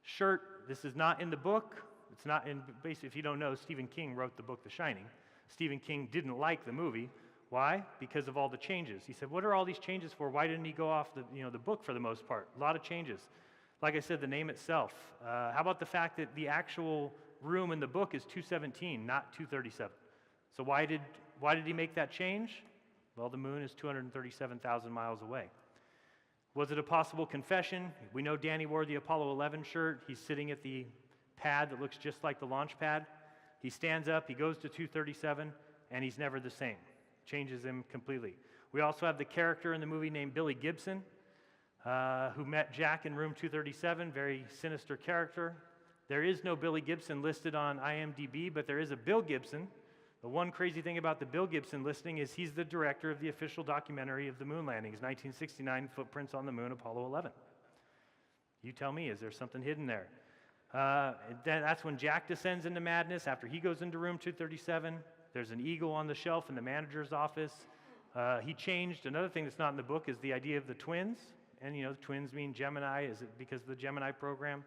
[SPEAKER 2] shirt. This is not in the book. It's not in, basically, if you don't know, Stephen King wrote the book The Shining. Stephen King didn't like the movie. Why? Because of all the changes. He said, what are all these changes for? Why didn't he go off the book for the most part? A lot of changes. Like I said, the name itself. How about the fact that the actual room in the book is 217, not 237? So why did he make that change? Well, the moon is 237,000 miles away. Was it a possible confession? We know Danny wore the Apollo 11 shirt. He's sitting at the pad that looks just like the launch pad. He stands up, he goes to 237, and he's never the same. Changes him completely. We also have the character in the movie named Billy Gibson, who met Jack in room 237, very sinister character. There is no Billy Gibson listed on IMDb, but there is a Bill Gibson. The one crazy thing about the Bill Gibson listing is he's the director of the official documentary of the moon landings, 1969, Footprints on the Moon, Apollo 11. You tell me, is there something hidden there? That's when Jack descends into madness after he goes into room 237. There's an eagle on the shelf in the manager's office. He changed, another thing that's not in the book is the idea of the twins. And the twins mean Gemini, is it because of the Gemini program?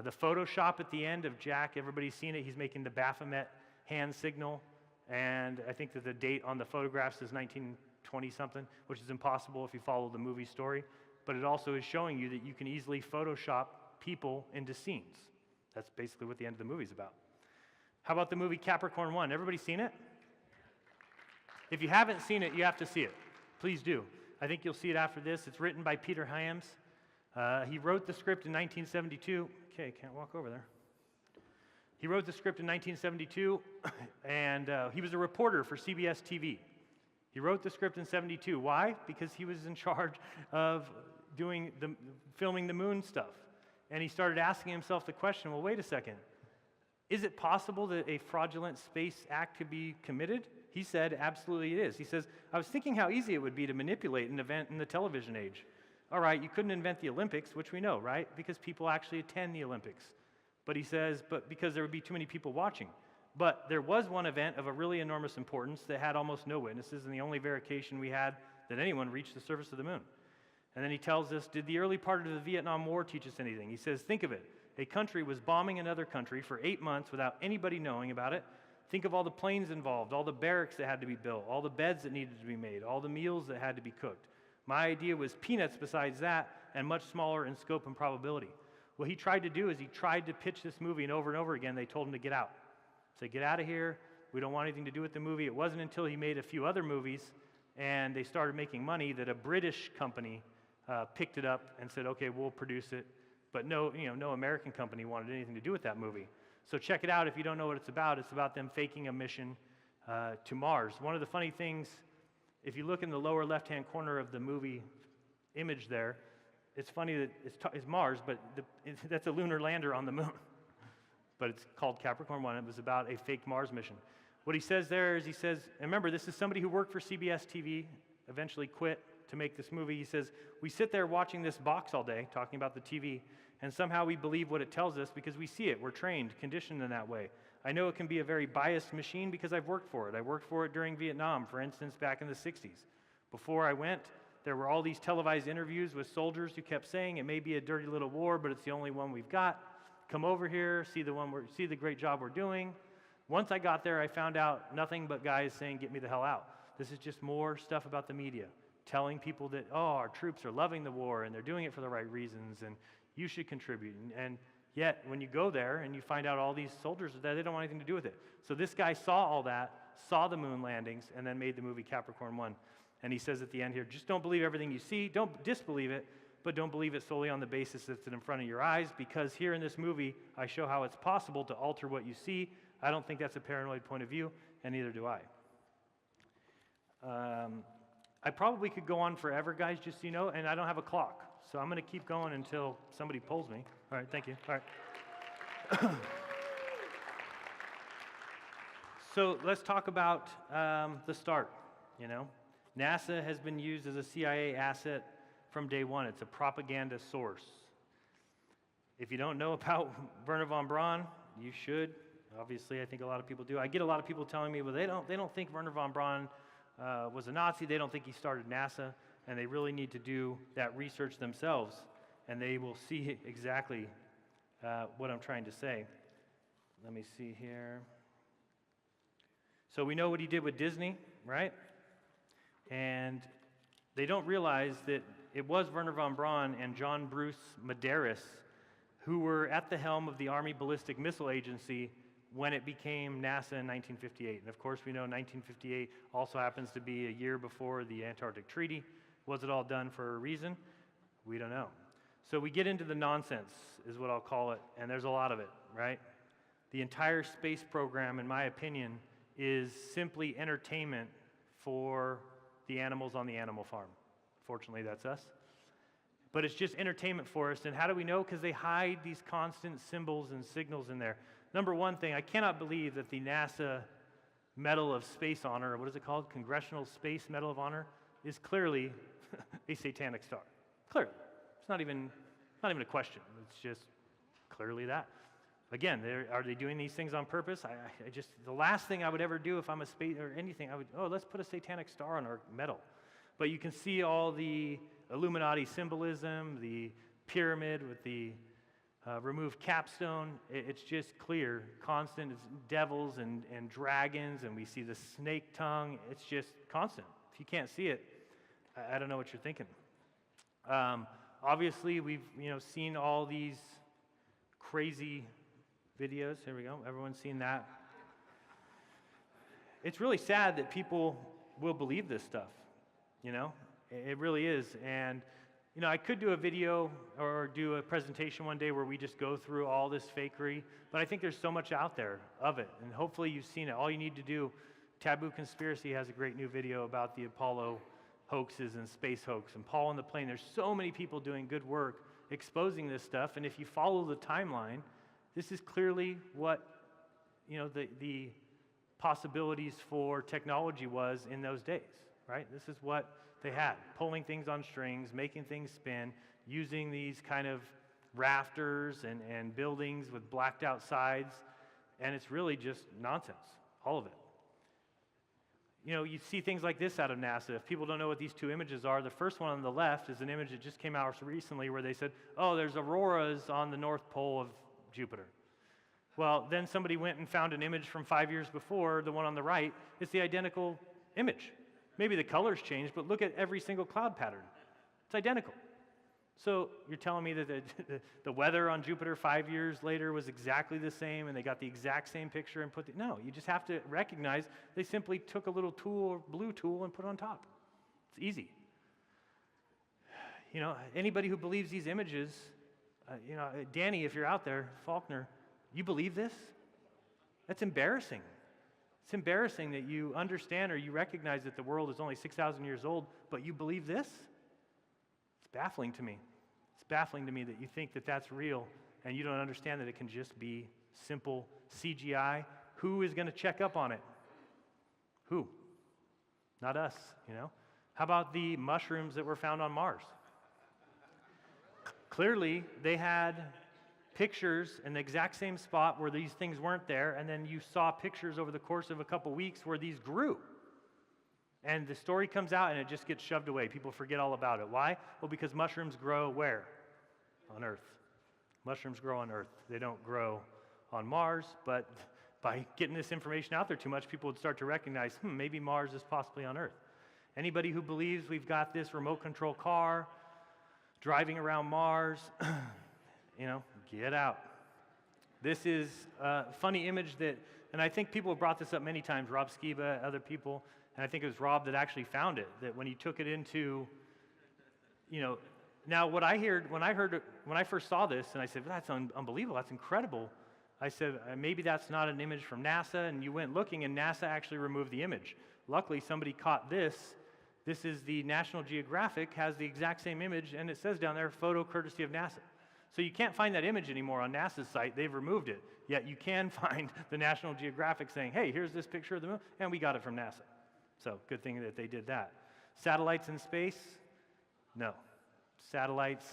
[SPEAKER 2] The Photoshop at the end of Jack, everybody's seen it, he's making the Baphomet hand signal, and I think that the date on the photographs is 1920-something, which is impossible if you follow the movie story, but it also is showing you that you can easily Photoshop people into scenes. That's basically what the end of the movie's about. How about the movie Capricorn 1? Everybody seen it? If you haven't seen it, you have to see it. Please do. I think you'll see it after this. It's written by Peter Hyams. He wrote the script in 1972. Okay, can't walk over there. He wrote the script in 1972, and he was a reporter for CBS TV. He wrote the script in 72. Why? Because he was in charge of filming the moon stuff. And he started asking himself the question, well, wait a second. Is it possible that a fraudulent space act could be committed? He said, absolutely it is. He says, I was thinking how easy it would be to manipulate an event in the television age. All right, you couldn't invent the Olympics, which we know, right? Because people actually attend the Olympics. But he says, but because there would be too many people watching. But there was one event of a really enormous importance that had almost no witnesses, and the only verification we had that anyone reached the surface of the moon. And then he tells us, did the early part of the Vietnam War teach us anything? He says, think of it. A country was bombing another country for 8 months without anybody knowing about it. Think of all the planes involved, all the barracks that had to be built, all the beds that needed to be made, all the meals that had to be cooked. My idea was peanuts besides that, and much smaller in scope and probability. What he tried to do is he tried to pitch this movie, and over again, they told him to get out. Say, get out of here. We don't want anything to do with the movie. It wasn't until he made a few other movies, and they started making money, that a British company picked it up and said, okay, we'll produce it. But no American company wanted anything to do with that movie. So check it out if you don't know what it's about. It's about them faking a mission to Mars. One of the funny things, if you look in the lower left-hand corner of the movie image there, it's funny that it's Mars, but that's a lunar lander on the moon. But it's called Capricorn 1. It was about a fake Mars mission. What he says there is, he says, and remember, this is somebody who worked for CBS TV, eventually quit to make this movie. He says, we sit there watching this box all day, talking about the TV, and somehow we believe what it tells us because we see it. We're trained, conditioned in that way. I know it can be a very biased machine because I've worked for it. I worked for it during Vietnam, for instance, back in the 60s. Before I went, there were all these televised interviews with soldiers who kept saying, it may be a dirty little war, but it's the only one we've got. Come over here, see the great job we're doing. Once I got there, I found out nothing but guys saying, get me the hell out. This is just more stuff about the media. telling people that, oh, our troops are loving the war and they're doing it for the right reasons and you should contribute. And yet, when you go there and you find out all these soldiers are there, they don't want anything to do with it. So this guy saw all that, saw the moon landings, and then made the movie Capricorn 1. And he says at the end here, just don't believe everything you see, don't disbelieve it, but don't believe it solely on the basis that's in front of your eyes, because here in this movie, I show how it's possible to alter what you see. I don't think that's a paranoid point of view, and neither do I. I probably could go on forever, guys, just so you know, and I don't have a clock. So I'm going to keep going until somebody pulls me. All right, thank you. All right. So let's talk about the start, you know. NASA has been used as a CIA asset from day one. It's a propaganda source. If you don't know about Wernher von Braun, you should. Obviously, I think a lot of people do. I get a lot of people telling me, well, they don't think Wernher von Braun was a Nazi. They don't think he started NASA, and they really need to do that research themselves, and they will see exactly what I'm trying to say. Let me see here. So we know what he did with Disney, right? And they don't realize that it was Wernher von Braun and John Bruce Medeiros who were at the helm of the Army Ballistic Missile Agency when it became NASA in 1958. And of course, we know 1958 also happens to be a year before the Antarctic Treaty. Was it all done for a reason? We don't know. So we get into the nonsense, is what I'll call it, and there's a lot of it, right? The entire space program, in my opinion, is simply entertainment for the animals on the animal farm. Fortunately, that's us. But it's just entertainment for us, and how do we know? Because they hide these constant symbols and signals in there. Number one thing, I cannot believe that the NASA Medal of Space Honor, or what is it called? Congressional Space Medal of Honor, is clearly a satanic star. Clearly. It's not even a question. It's just clearly that. Again, are they doing these things on purpose? I just, the last thing I would ever do if I'm a space or anything, let's put a satanic star on our medal. But you can see all the Illuminati symbolism, the pyramid with the removed capstone. It's just clear, constant. It's devils and dragons, and we see the snake tongue. It's just constant. If you can't see it, I don't know what you're thinking. Obviously, we've seen all these crazy videos. Here we go. Everyone's seen that. It's really sad that people will believe this stuff. It really is. And I could do a video or do a presentation one day where we just go through all this fakery, but I think there's so much out there of it, and hopefully you've seen it. All you need to do, Taboo Conspiracy has a great new video about the Apollo hoaxes and space hoax, and Paul on the Plane. There's so many people doing good work exposing this stuff, and if you follow the timeline, this is clearly what the possibilities for technology was in those days, right? This is what they had, pulling things on strings, making things spin, using these kind of rafters and buildings with blacked out sides, and it's really just nonsense, all of it. You see things like this out of NASA. If people don't know what these two images are, the first one on the left is an image that just came out recently where they said, oh, there's auroras on the North Pole of Jupiter. Well, then somebody went and found an image from 5 years before, the one on the right. It's the identical image. Maybe the colors changed, but look at every single cloud pattern. It's identical. So you're telling me that the weather on Jupiter 5 years later was exactly the same and they got the exact same picture and no, you just have to recognize they simply took a little tool, blue tool, and put it on top. It's easy. Anybody who believes these images, Danny, if you're out there, Faulkner, you believe this? That's embarrassing. It's embarrassing that you understand or you recognize that the world is only 6,000 years old, but you believe this? It's baffling to me. It's baffling to me that you think that that's real and you don't understand that it can just be simple CGI. Who is going to check up on it? Who? Not us, How about the mushrooms that were found on Mars? Clearly, they had pictures in the exact same spot where these things weren't there, and then you saw pictures over the course of a couple weeks where these grew. And the story comes out and it just gets shoved away. People forget all about it. Why? Well, because mushrooms grow where? On Earth. Mushrooms grow on Earth. They don't grow on Mars, but by getting this information out there too much, people would start to recognize, maybe Mars is possibly on Earth. Anybody who believes we've got this remote control car driving around Mars, get out. This is a funny image that, and I think people have brought this up many times, Rob Skiba, other people, and I think it was Rob that actually found it, that when he took it into, now what I heard, when I first saw this, and I said, that's unbelievable, that's incredible. I said, maybe that's not an image from NASA, and you went looking, and NASA actually removed the image. Luckily, somebody caught this. This is the National Geographic, has the exact same image, and it says down there, photo courtesy of NASA. So you can't find that image anymore on NASA's site. They've removed it. Yet you can find the National Geographic saying, hey, here's this picture of the moon, and we got it from NASA. So good thing that they did that. Satellites in space? No. Satellites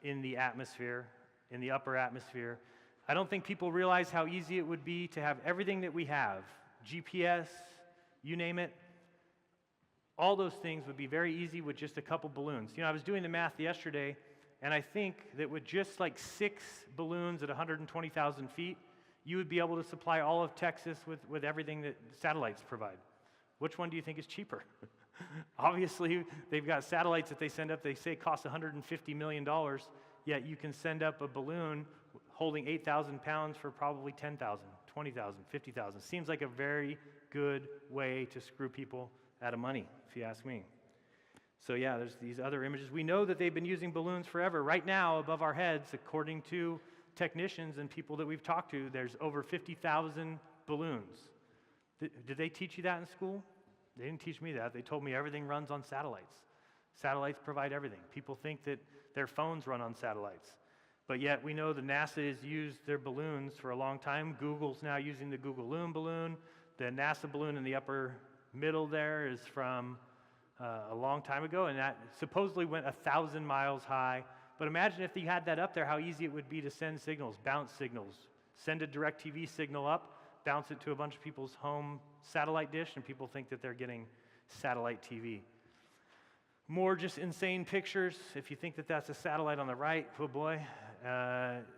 [SPEAKER 2] in the atmosphere, in the upper atmosphere. I don't think people realize how easy it would be to have everything that we have, GPS, you name it. All those things would be very easy with just a couple balloons. I was doing the math yesterday, and I think that with just like 6 balloons at 120,000 feet, you would be able to supply all of Texas with everything that satellites provide. Which one do you think is cheaper? Obviously, they've got satellites that they send up, they say cost $150 million, yet you can send up a balloon holding 8,000 pounds for probably 10,000, 20,000, 50,000. Seems like a very good way to screw people out of money, if you ask me. So yeah, there's these other images. We know that they've been using balloons forever. Right now, above our heads, according to technicians and people that we've talked to, there's over 50,000 balloons. Did they teach you that in school? They didn't teach me that. They told me everything runs on satellites. Satellites provide everything. People think that their phones run on satellites. But yet we know that NASA has used their balloons for a long time. Google's now using the Google Loon balloon. The NASA balloon in the upper middle there is from a long time ago, and that supposedly went 1,000 miles high. But imagine if you had that up there, how easy it would be to send signals, bounce signals, send a direct TV signal up, bounce it to a bunch of people's home satellite dish, and people think that they're getting satellite TV. More just insane pictures. If you think that that's a satellite on the right, oh boy.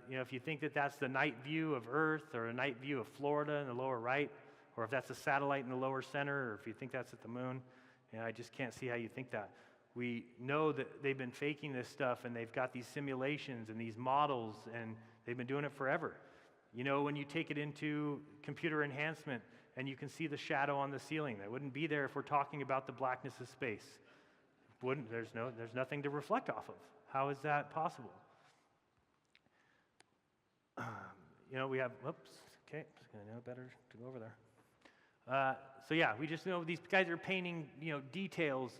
[SPEAKER 2] If you think that that's the night view of Earth or a night view of Florida in the lower right, or if that's a satellite in the lower center, or if you think that's at the moon, I just can't see how you think that. We know that they've been faking this stuff, and they've got these simulations and these models, and they've been doing it forever. When you take it into computer enhancement and you can see the shadow on the ceiling, that wouldn't be there if we're talking about the blackness of space. There's nothing to reflect off of. How is that possible? We have, okay, I know better to go over there. So yeah, we just know these guys are painting, details,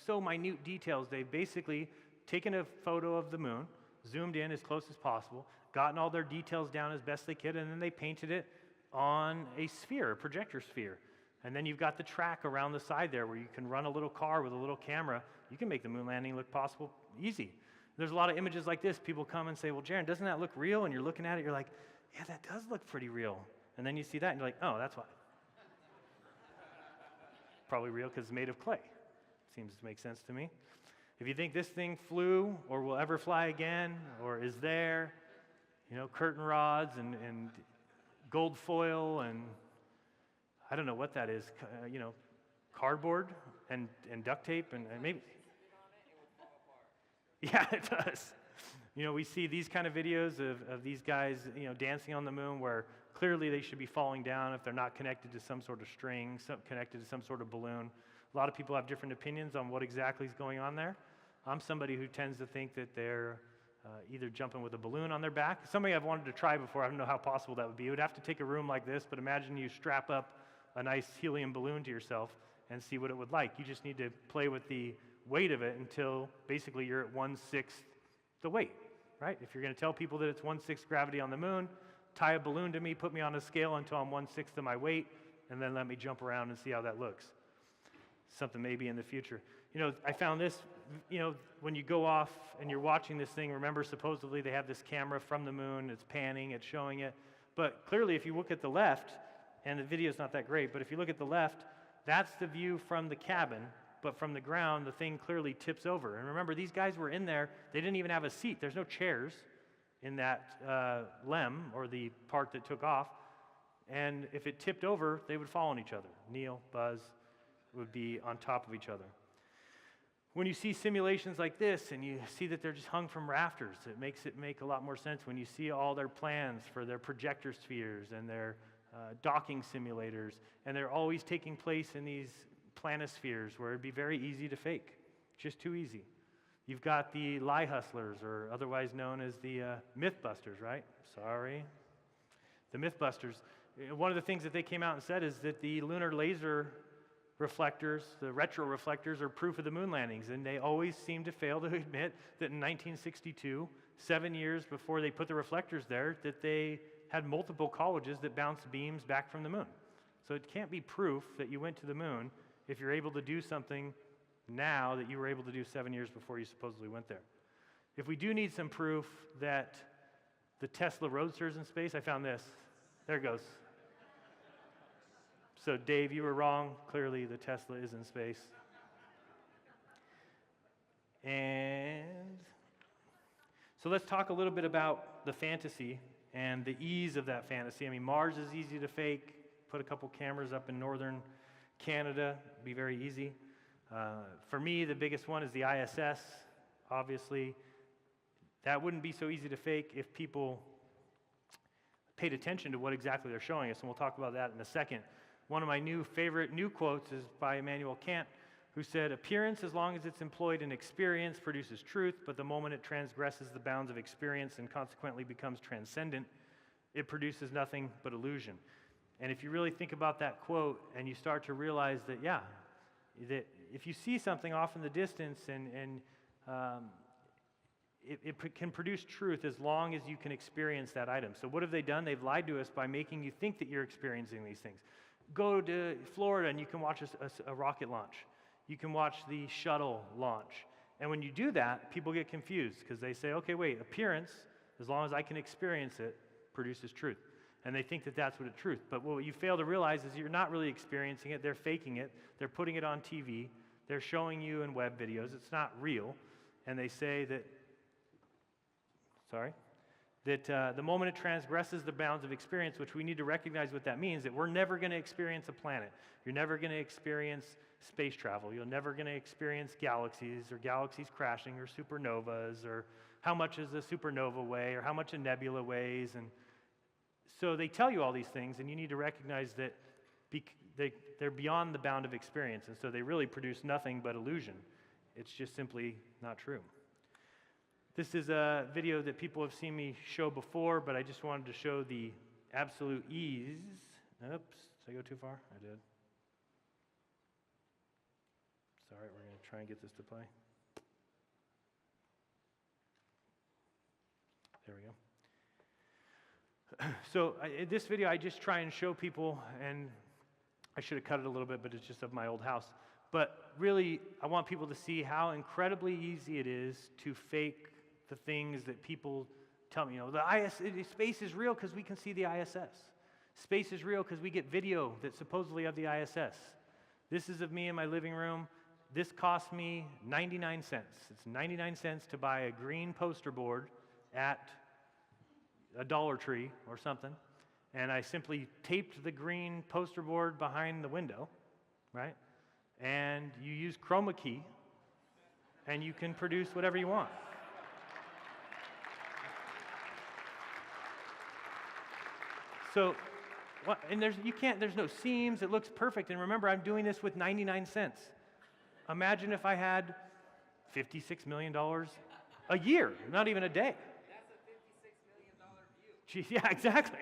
[SPEAKER 2] so minute details. They've basically taken a photo of the moon, zoomed in as close as possible, gotten all their details down as best they could, and then they painted it on a sphere, a projector sphere. And then you've got the track around the side there where you can run a little car with a little camera. You can make the moon landing look possible easy. There's a lot of images like this. People come and say, well, Jeran, doesn't that look real? And you're looking at it, you're like, yeah, that does look pretty real. And then you see that, and you're like, oh, that's why. Probably real because it's made of clay. Seems to make sense to me. If you think this thing flew or will ever fly again or is there, curtain rods and gold foil and I don't know what that is, cardboard and duct tape and maybe. Yeah, it does. We see these kind of videos of these guys, dancing on the moon where clearly they should be falling down if they're not connected to some sort of string, connected to some sort of balloon. A lot of people have different opinions on what exactly is going on there. I'm somebody who tends to think that they're either jumping with a balloon on their back. Something I've wanted to try before. I don't know how possible that would be. It would have to take a room like this, but imagine you strap up a nice helium balloon to yourself and see what it would like. You just need to play with the weight of it until basically you're at 1/6 the weight, right? If you're going to tell people that it's 1/6 gravity on the moon, tie a balloon to me, put me on a scale until I'm 1/6 of my weight, and then let me jump around and see how that looks. Something maybe in the future. I found this, when you go off and you're watching this thing, remember supposedly they have this camera from the moon, it's panning, it's showing it. But clearly if you look at the left, and the video's not that great, but if you look at the left, that's the view from the cabin, but from the ground, the thing clearly tips over. And remember, these guys were in there, they didn't even have a seat. There's no chairs in that LEM, or the part that took off. And if it tipped over, they would fall on each other. Neil, Buzz would be on top of each other. When you see simulations like this and you see that they're just hung from rafters, it makes it make a lot more sense when you see all their plans for their projector spheres and their docking simulators, and they're always taking place in these planispheres where it'd be very easy to fake, just too easy. You've got the lie hustlers, or otherwise known as the Mythbusters, right? Sorry. The Mythbusters. One of the things that they came out and said is that the lunar laser reflectors, the retro reflectors, are proof of the moon landings, and they always seem to fail to admit that in 1962, 7 years before they put the reflectors there, that they had multiple colleges that bounced beams back from the moon. So it can't be proof that you went to the moon if you're able to do something now that you were able to do 7 years before you supposedly went there. If we do need some proof that the Tesla Roadster is in space, I found this. There it goes. So Dave, you were wrong. Clearly the Tesla is in space. And so let's talk a little bit about the fantasy and the ease of that fantasy. I mean, Mars is easy to fake. Put a couple cameras up in northern Canada, be very easy. For me, the biggest one is the ISS. Obviously, that wouldn't be so easy to fake if people paid attention to what exactly they're showing us, and we'll talk about that in a second. One of my favorite new quotes is by Immanuel Kant, who said, "Appearance, as long as it's employed in experience, produces truth, but the moment it transgresses the bounds of experience and consequently becomes transcendent, it produces nothing but illusion." And if you really think about that quote and you start to realize that, yeah, that if you see something off in the distance and it can produce truth as long as you can experience that item. So what have they done? They've lied to us by making you think that you're experiencing these things. Go to Florida and you can watch a rocket launch. You can watch the shuttle launch. And when you do that, people get confused because they say, okay, wait, appearance, as long as I can experience it, produces truth. And they think that that's what it's truth. But what you fail to realize is you're not really experiencing it. They're faking it. They're putting it on TV. They're showing you in web videos. It's not real. And they say that, the moment it transgresses the bounds of experience, which we need to recognize what that means, that we're never going to experience a planet. You're never going to experience space travel. You're never going to experience galaxies or galaxies crashing or supernovas or how much does a supernova weigh or how much a nebula weighs. And so they tell you all these things, and you need to recognize that they're beyond the bound of experience, and so they really produce nothing but illusion. It's just simply not true. This is a video that people have seen me show before, but I just wanted to show the absolute ease. Oops, did I go too far? I did. Sorry, we're going to try and get this to play. There we go. So in this video, I just try and show people, and I should have cut it a little bit, but it's just of my old house. But really, I want people to see how incredibly easy it is to fake the things that people tell me. Space is real because we can see the ISS. Space is real because we get video that's supposedly of the ISS. This is of me in my living room. This cost me 99 cents. It's 99 cents to buy a green poster board at a Dollar Tree or something. And I simply taped the green poster board behind the window, right? And you use chroma key, and you can produce whatever you want. So, there's no seams, it looks perfect. And remember, I'm doing this with 99 cents. Imagine if I had $56 million a year, not even a day.
[SPEAKER 5] That's a $56 million view.
[SPEAKER 2] Gee, yeah, exactly,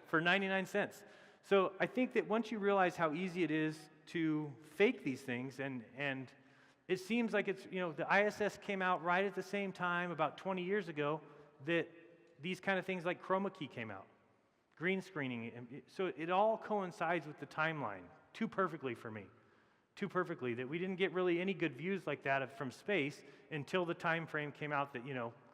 [SPEAKER 2] for 99 cents. So I think that once you realize how easy it is to fake these things, and it seems like it's, the ISS came out right at the same time, about 20 years ago, that these kind of things like chroma key came out. Green screening, so it all coincides with the timeline too perfectly for me, too perfectly, that we didn't get really any good views like that from space until the time frame came out that,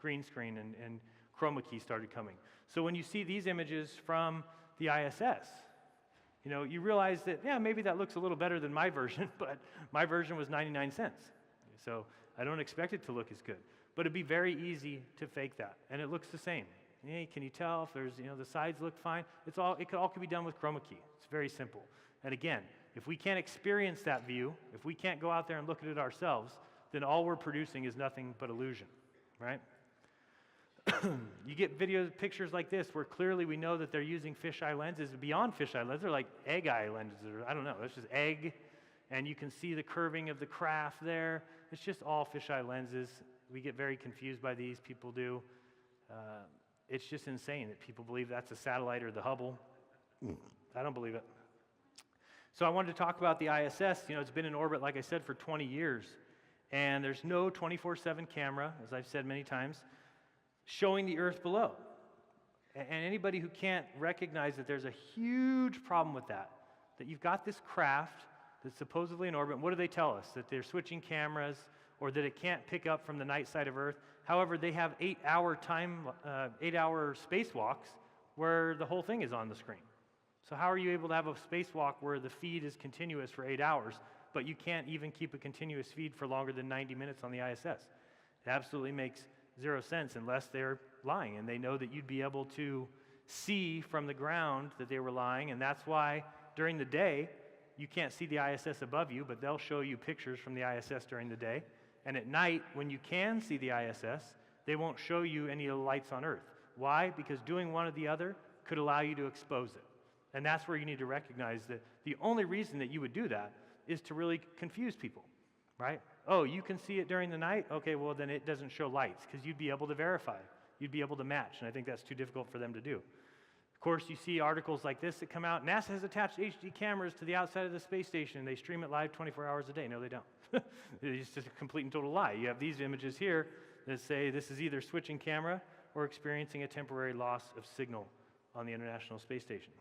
[SPEAKER 2] green screen and chroma key started coming. So when you see these images from the ISS, you realize that, yeah, maybe that looks a little better than my version, but my version was 99 cents. So I don't expect it to look as good. But it'd be very easy to fake that, and it looks the same. Hey, can you tell if there's, the sides look fine? It could be done with chroma key. It's very simple. And again, if we can't experience that view, if we can't go out there and look at it ourselves, then all we're producing is nothing but illusion, right? You get pictures like this where clearly we know that they're using fisheye lenses. Beyond fisheye lenses, they're like egg eye lenses, or I don't know, it's just egg, and you can see the curving of the craft there. It's just all fisheye lenses. We get very confused by these, people do. It's just insane that people believe that's a satellite or the Hubble. I don't believe it. So I wanted to talk about the ISS. You know, it's been in orbit, like I said, for 20 years. And there's no 24/7 camera, as I've said many times, showing the Earth below. And anybody who can't recognize that there's a huge problem with that you've got this craft that's supposedly in orbit. What do they tell us? That they're switching cameras, or that it can't pick up from the night side of Earth. However, they have 8-hour spacewalks where the whole thing is on the screen. So how are you able to have a spacewalk where the feed is continuous for 8 hours, but you can't even keep a continuous feed for longer than 90 minutes on the ISS? It absolutely makes zero sense unless they're lying, and they know that you'd be able to see from the ground that they were lying, and that's why during the day you can't see the ISS above you, but they'll show you pictures from the ISS during the day. And at night, when you can see the ISS, they won't show you any of the lights on Earth. Why? Because doing one or the other could allow you to expose it. And that's where you need to recognize that the only reason that you would do that is to really confuse people, right? Oh, you can see it during the night? Okay, well, then it doesn't show lights, because you'd be able to verify. You'd be able to match, and I think that's too difficult for them to do. Of course, you see articles like this that come out. NASA has attached HD cameras to the outside of the space station. They stream it live 24 hours a day. No, they don't. It's just a complete and total lie. You have these images here that say this is either switching camera or experiencing a temporary loss of signal on the International Space Station.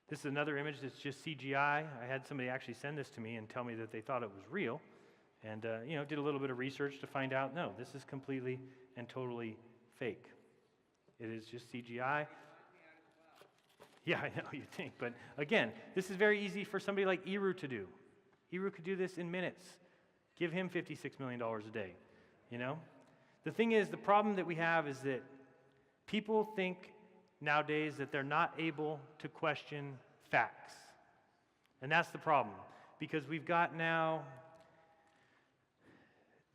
[SPEAKER 2] This is another image that's just CGI. I had somebody actually send this to me and tell me that they thought it was real. And, did a little bit of research to find out, no, this is completely and totally fake. It is just CGI. Yeah, I know, you think. But again, this is very easy for somebody like Eru to do. Eru could do this in minutes. Give him $56 million a day, The thing is, the problem that we have is that people think nowadays that they're not able to question facts. And that's the problem, because we've got now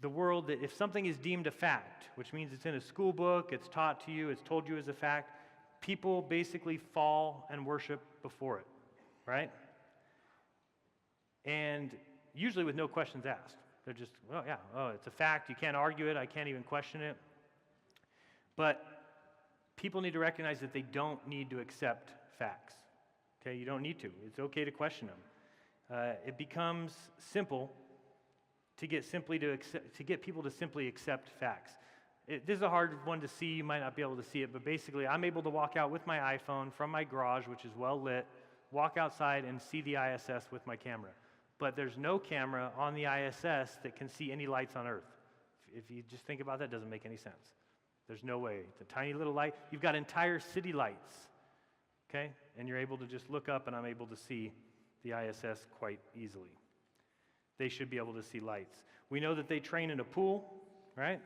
[SPEAKER 2] the world that if something is deemed a fact, which means it's in a school book, it's taught to you, it's told you as a fact, people basically fall and worship before it, right? And usually with no questions asked. They're just, it's a fact, you can't argue it, I can't even question it. But people need to recognize that they don't need to accept facts, okay? You don't need to. It's okay to question them. It becomes simple to get people to simply accept facts. This is a hard one to see. You might not be able to see it, but basically I'm able to walk out with my iPhone from my garage, which is well lit, walk outside and see the ISS with my camera. But there's no camera on the ISS that can see any lights on Earth. If you just think about that, it doesn't make any sense. There's no way. It's a tiny little light. You've got entire city lights, okay? And you're able to just look up, and I'm able to see the ISS quite easily. They should be able to see lights. We know that they train in a pool, right?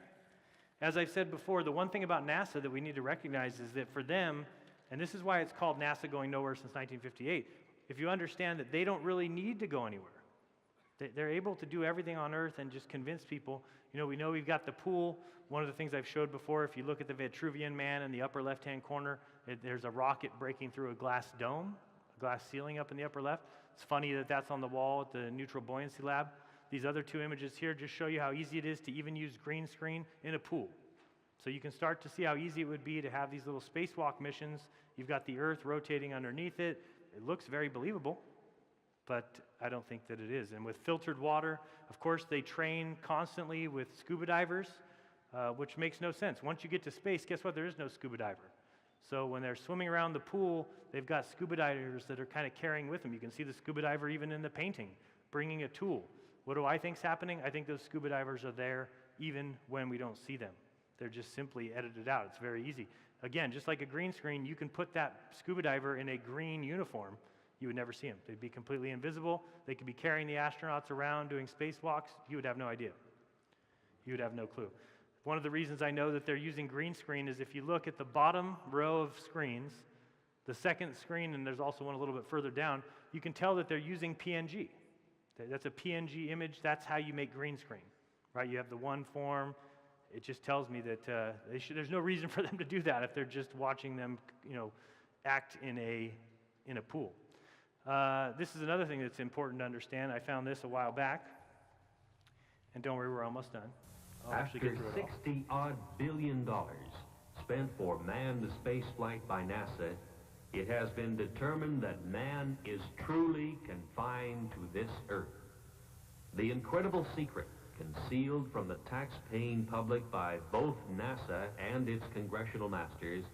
[SPEAKER 2] As I've said before, the one thing about NASA that we need to recognize is that for them, and this is why it's called NASA Going Nowhere since 1958, if you understand that they don't really need to go anywhere. They're able to do everything on Earth and just convince people. We know we've got the pool. One of the things I've showed before, if you look at the Vitruvian Man in the upper left-hand corner, there's a rocket breaking through a glass dome, a glass ceiling up in the upper left. It's funny that that's on the wall at the Neutral Buoyancy Lab. These other two images here just show you how easy it is to even use green screen in a pool. So you can start to see how easy it would be to have these little spacewalk missions. You've got the Earth rotating underneath it. It looks very believable, but I don't think that it is. And with filtered water, of course, they train constantly with scuba divers, which makes no sense. Once you get to space, guess what? There is no scuba diver. So when they're swimming around the pool, they've got scuba divers that are kind of carrying with them. You can see the scuba diver even in the painting, bringing a tool. What do I think's happening? I think those scuba divers are there even when we don't see them. They're just simply edited out. It's very easy. Again, just like a green screen, you can put that scuba diver in a green uniform. You would never see them. They'd be completely invisible. They could be carrying the astronauts around doing spacewalks. You would have no idea. You would have no clue. One of the reasons I know that they're using green screen is if you look at the bottom row of screens, the second screen, and there's also one a little bit further down, you can tell that they're using PNG. That's a PNG image. That's how you make green screen, right? You have the one form. It just tells me that there's no reason for them to do that if they're just watching them, act in a pool. This is another thing that's important to understand. I found this a while back, and don't worry, we're almost done. I'll actually
[SPEAKER 9] After
[SPEAKER 2] get through it all.
[SPEAKER 9] $60-odd billion spent for manned spaceflight by NASA, it has been determined that man is truly confined to this Earth. The incredible secret concealed from the tax-paying public by both NASA and its congressional masters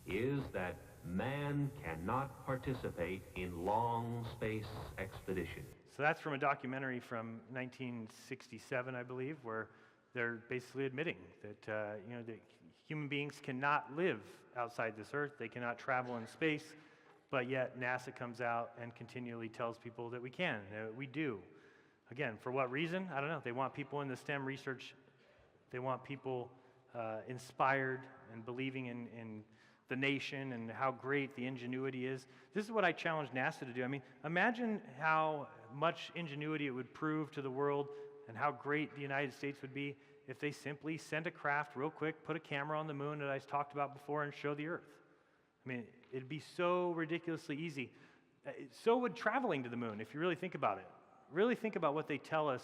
[SPEAKER 9] is that man cannot participate in long space expeditions.
[SPEAKER 2] So that's from a documentary from 1967, I believe, where they're basically admitting that that human beings cannot live outside this Earth. They cannot travel in space, but yet NASA comes out and continually tells people that we can, that we do. Again, for what reason? I don't know. They want people in the STEM research. They want people inspired and believing in the nation and how great the ingenuity is. This is what I challenge NASA to do. I mean, imagine how much ingenuity it would prove to the world and how great the United States would be if they simply sent a craft real quick, put a camera on the moon that I talked about before, and show the Earth. I mean, it'd be so ridiculously easy. So would traveling to the moon, if you really think about it. Really think about what they tell us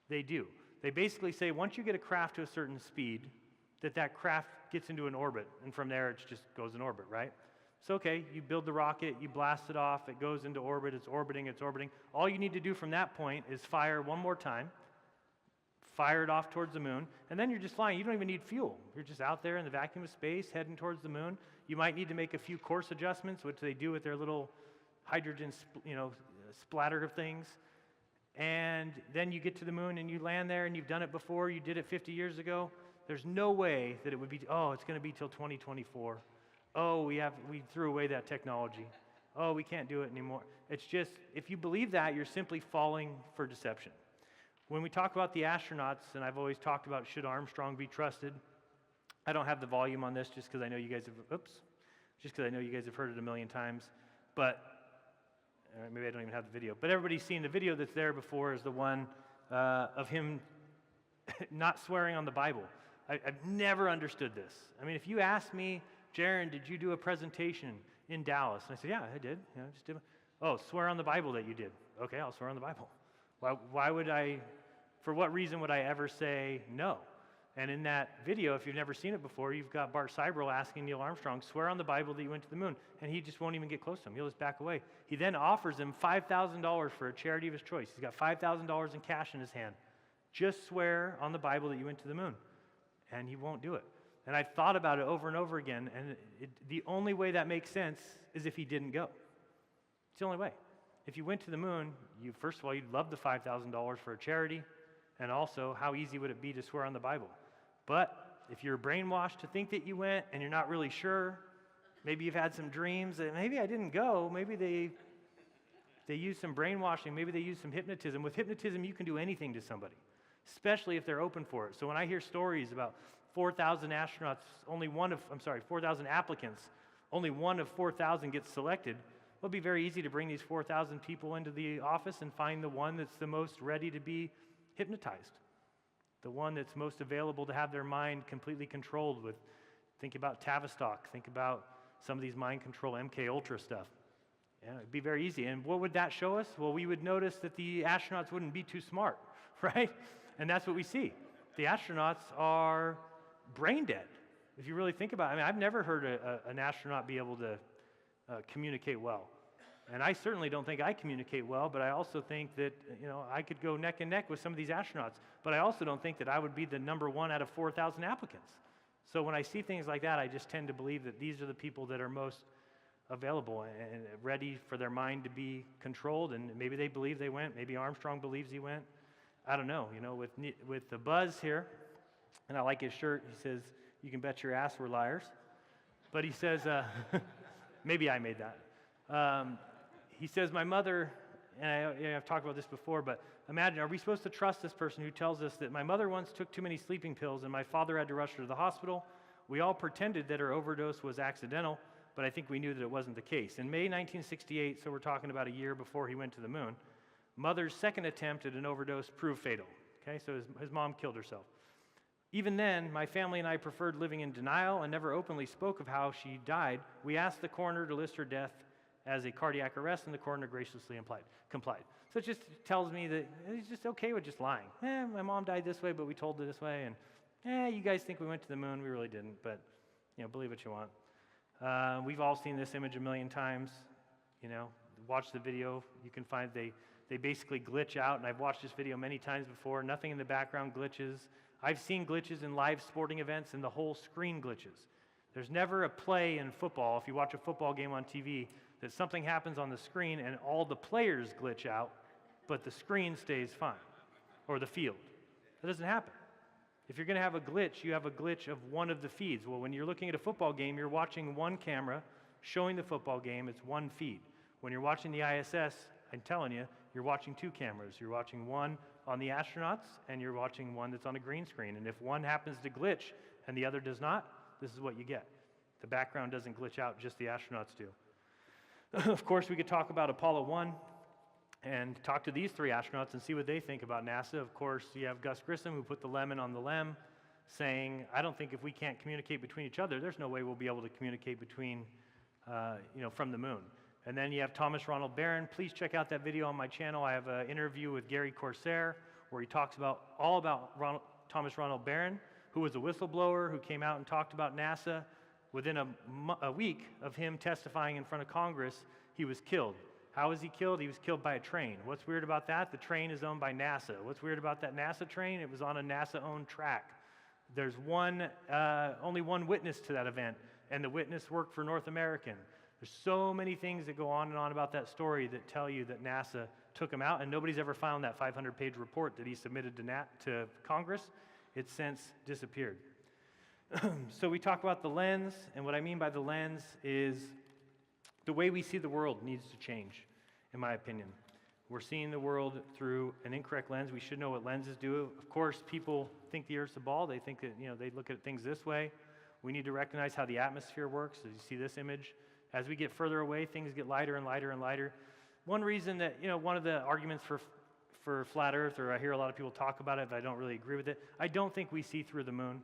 [SPEAKER 2] they do. They basically say once you get a craft to a certain speed, that craft gets into an orbit, and from there it just goes in orbit, right? So okay, you build the rocket, you blast it off, it goes into orbit, it's orbiting. All you need to do from that point is fire one more time, fire it off towards the moon, and then you're just flying. You don't even need fuel. You're just out there in the vacuum of space, heading towards the moon. You might need to make a few course adjustments, which they do with their little hydrogen, splatter things. And then you get to the moon and you land there, and you've done it before. You did it 50 years ago. There's no way that it would be, it's going to be till 2024. We threw away that technology. We can't do it anymore. It's just, if you believe that, you're simply falling for deception. When we talk about the astronauts, and I've always talked about should Armstrong be trusted, I don't have the volume on this just because I know you guys have heard it a million times, but maybe I don't even have the video. But everybody's seen the video that's there before is the one of him not swearing on the Bible. I've never understood this. I mean, if you ask me, Jeran, did you do a presentation in Dallas? And I said, yeah, I did. Just did. Swear on the Bible that you did. Okay, I'll swear on the Bible. Why would I, for what reason would I ever say no? And in that video, if you've never seen it before, you've got Bart Seibel asking Neil Armstrong, swear on the Bible that you went to the moon. And he just won't even get close to him. He'll just back away. He then offers him $5,000 for a charity of his choice. He's got $5,000 in cash in his hand. Just swear on the Bible that you went to the moon. And he won't do it. And I've thought about it over and over again, and the only way that makes sense is if he didn't go. It's the only way. If you went to the moon, first of all, you'd love the $5,000 for a charity, and also, how easy would it be to swear on the Bible? But if you're brainwashed to think that you went and you're not really sure, maybe you've had some dreams that maybe I didn't go, maybe they use some brainwashing, maybe they use some hypnotism. With hypnotism, you can do anything to somebody, especially if they're open for it. So when I hear stories about 4,000 astronauts, 4,000 applicants, only one of 4,000 gets selected, it'll be very easy to bring these 4,000 people into the office and find the one that's the most ready to be hypnotized, the one that's most available to have their mind completely controlled with, think about Tavistock, think about some of these mind control MK Ultra stuff. Yeah, it'd be very easy. And what would that show us? Well, we would notice that the astronauts wouldn't be too smart, right? And that's what we see. The astronauts are brain dead, if you really think about it. I mean, I've never heard an astronaut be able to communicate well. And I certainly don't think I communicate well, but I also think that, I could go neck and neck with some of these astronauts, but I also don't think that I would be the number one out of 4,000 applicants. So when I see things like that, I just tend to believe that these are the people that are most available and ready for their mind to be controlled, and maybe they believe they went, maybe Armstrong believes he went. I don't know, with the Buzz here, and I like his shirt, he says, you can bet your ass we're liars. But he says, maybe I made that. He says, my mother, and I've talked about this before, but imagine, are we supposed to trust this person who tells us that my mother once took too many sleeping pills and my father had to rush her to the hospital? We all pretended that her overdose was accidental, but I think we knew that it wasn't the case. In May 1968, so we're talking about a year before he went to the moon, Mother's second attempt at an overdose proved fatal. Okay, so his mom killed herself. Even then, my family and I preferred living in denial and never openly spoke of how she died. We asked the coroner to list her death as a cardiac arrest, and the coroner graciously complied. So it just tells me that he's just okay with just lying. My mom died this way, but we told her this way, and you guys think we went to the moon, we really didn't, but believe what you want. We've all seen this image a million times. Watch the video. You can find they basically glitch out, and I've watched this video many times before. Nothing in the background glitches. I've seen glitches in live sporting events, and the whole screen glitches. There's never a play in football, if you watch a football game on TV, that something happens on the screen and all the players glitch out, but the screen stays fine, or the field. That doesn't happen. If you're going to have a glitch, you have a glitch of one of the feeds. Well, when you're looking at a football game, you're watching one camera showing the football game. It's one feed. When you're watching the ISS, I'm telling you, you're watching two cameras. You're watching one on the astronauts, and you're watching one that's on a green screen. And if one happens to glitch and the other does not, this is what you get. The background doesn't glitch out, just the astronauts do. Of course, we could talk about Apollo 1 and talk to these three astronauts and see what they think about NASA. Of course, you have Gus Grissom, who put the lemon on the lem, saying, I don't think if we can't communicate between each other, there's no way we'll be able to communicate between, from the moon. And then you have Thomas Ronald Barron. Please check out that video on my channel. I have an interview with Gary Corsair where he talks all about Thomas Ronald Barron, who was a whistleblower who came out and talked about NASA. Within a week of him testifying in front of Congress, he was killed. How was he killed? He was killed by a train. What's weird about that? The train is owned by NASA. What's weird about that NASA train? It was on a NASA-owned track. There's only one witness to that event, and the witness worked for North American. There's so many things that go on and on about that story that tell you that NASA took him out, and nobody's ever found that 500-page report that he submitted to Congress. It's since disappeared. So we talk about the lens, and what I mean by the lens is the way we see the world needs to change, in my opinion. We're seeing the world through an incorrect lens. We should know what lenses do. Of course, people think the Earth's a ball. They think that, they look at things this way. We need to recognize how the atmosphere works. As you see this image, as we get further away, things get lighter and lighter and lighter. One reason that, one of the arguments for flat Earth, or I hear a lot of people talk about it, but I don't really agree with it, I don't think we see through the moon.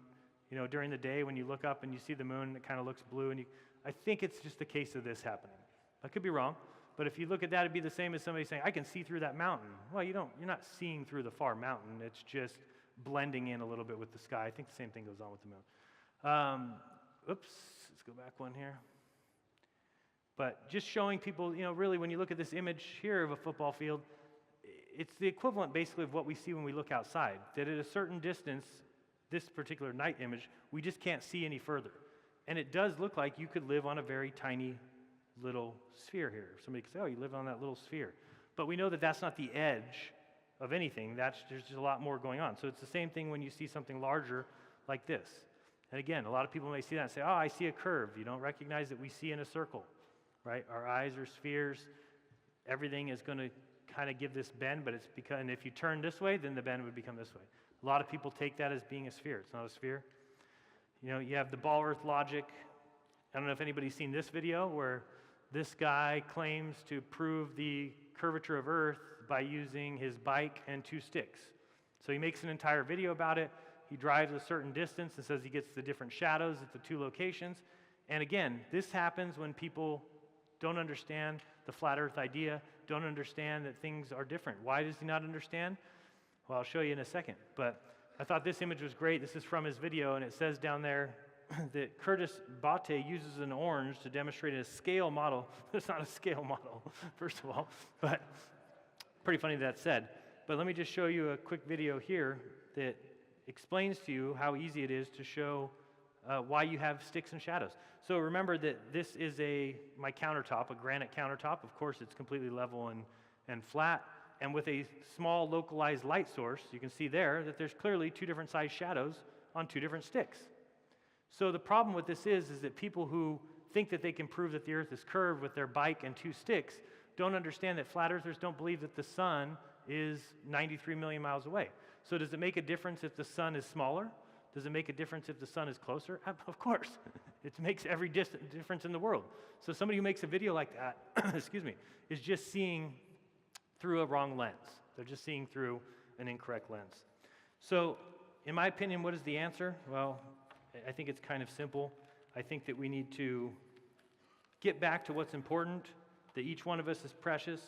[SPEAKER 2] During the day when you look up and you see the moon, it kind of looks blue, and I think it's just the case of this happening. I could be wrong, but if you look at that, it'd be the same as somebody saying, I can see through that mountain. Well, you're not seeing through the far mountain. It's just blending in a little bit with the sky. I think the same thing goes on with the moon. Oops, let's go back one here. But just showing people, really when you look at this image here of a football field, it's the equivalent basically of what we see when we look outside, that at a certain distance, this particular night image, we just can't see any further. And it does look like you could live on a very tiny little sphere here. Somebody could say, oh, you live on that little sphere. But we know that that's not the edge of anything. There's just a lot more going on. So it's the same thing when you see something larger like this. And again, a lot of people may see that and say, oh, I see a curve. You don't recognize that we see in a circle, right? Our eyes are spheres. Everything is going to kind of give this bend, but it's because, and if you turn this way, then the bend would become this way. A lot of people take that as being a sphere. It's not a sphere. You have the ball earth logic. I don't know if anybody's seen this video where this guy claims to prove the curvature of Earth by using his bike and two sticks. So he makes an entire video about it. He drives a certain distance and says he gets the different shadows at the two locations. And again, this happens when people don't understand the flat Earth idea, don't understand that things are different. Why does he not understand? Well, I'll show you in a second, but I thought this image was great. This is from his video, and it says down there that Curtis Bate uses an orange to demonstrate a scale model. It's not a scale model, first of all, but pretty funny that's said. But let me just show you a quick video here that explains to you how easy it is to show why you have sticks and shadows. So remember that this is my countertop, a granite countertop. Of course, it's completely level and flat. And with a small localized light source, you can see there that there's clearly two different size shadows on two different sticks. So the problem with this is that people who think that they can prove that the Earth is curved with their bike and two sticks don't understand that flat earthers don't believe that the sun is 93 million miles away. So does it make a difference if the sun is smaller? Does it make a difference if the sun is closer? Of course. It makes every difference in the world. So somebody who makes a video like that, excuse me, is just seeing through a wrong lens. They're just seeing through an incorrect lens. So in my opinion, what is the answer? Well, I think it's kind of simple. I think that we need to get back to what's important, that each one of us is precious.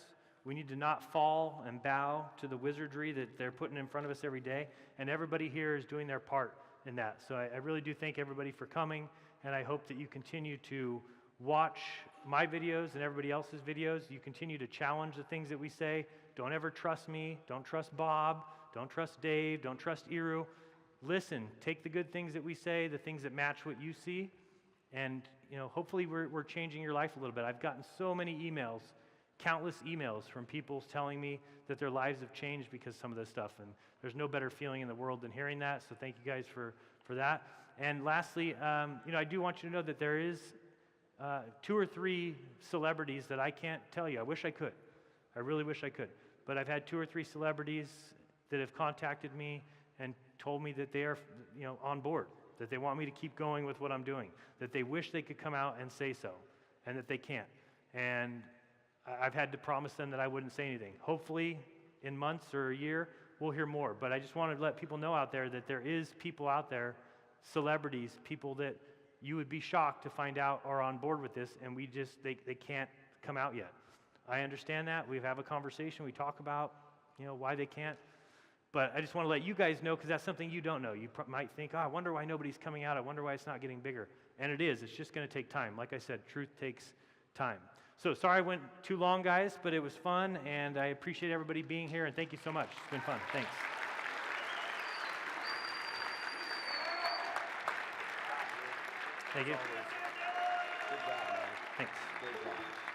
[SPEAKER 2] We need to not fall and bow to the wizardry that they're putting in front of us every day, and everybody here is doing their part in that. So I really do thank everybody for coming, and I hope that you continue to watch my videos and everybody else's videos. You continue to challenge the things that we say. Don't ever trust me. Don't trust Bob. Don't trust Dave. Don't trust Iru. Listen, take the good things that we say, the things that match what you see, and hopefully we're changing your life a little bit. I've gotten so many emails, countless emails from people telling me that their lives have changed because of some of this stuff, and there's no better feeling in the world than hearing that, so thank you guys for that. And lastly, I do want you to know that there is 2 or 3 celebrities that I can't tell you. I wish I could. I really wish I could. But I've had 2 or 3 celebrities that have contacted me and told me that they are on board, that they want me to keep going with what I'm doing, that they wish they could come out and say so, and that they can't. And I've had to promise them that I wouldn't say anything. Hopefully, in months or a year, we'll hear more. But I just wanted to let people know out there that there is people out there, celebrities, people that you would be shocked to find out are on board with this, and they can't come out yet. I understand that. We have a conversation. We talk about, why they can't. But I just want to let you guys know, because that's something you don't know. You might think, I wonder why nobody's coming out. I wonder why it's not getting bigger. And it is. It's just going to take time. Like I said, truth takes time. So sorry I went too long, guys, but it was fun, and I appreciate everybody being here, and thank you so much. It's been fun. Thanks. Thank you.
[SPEAKER 1] Good job, man.
[SPEAKER 2] Thanks.
[SPEAKER 1] Great job.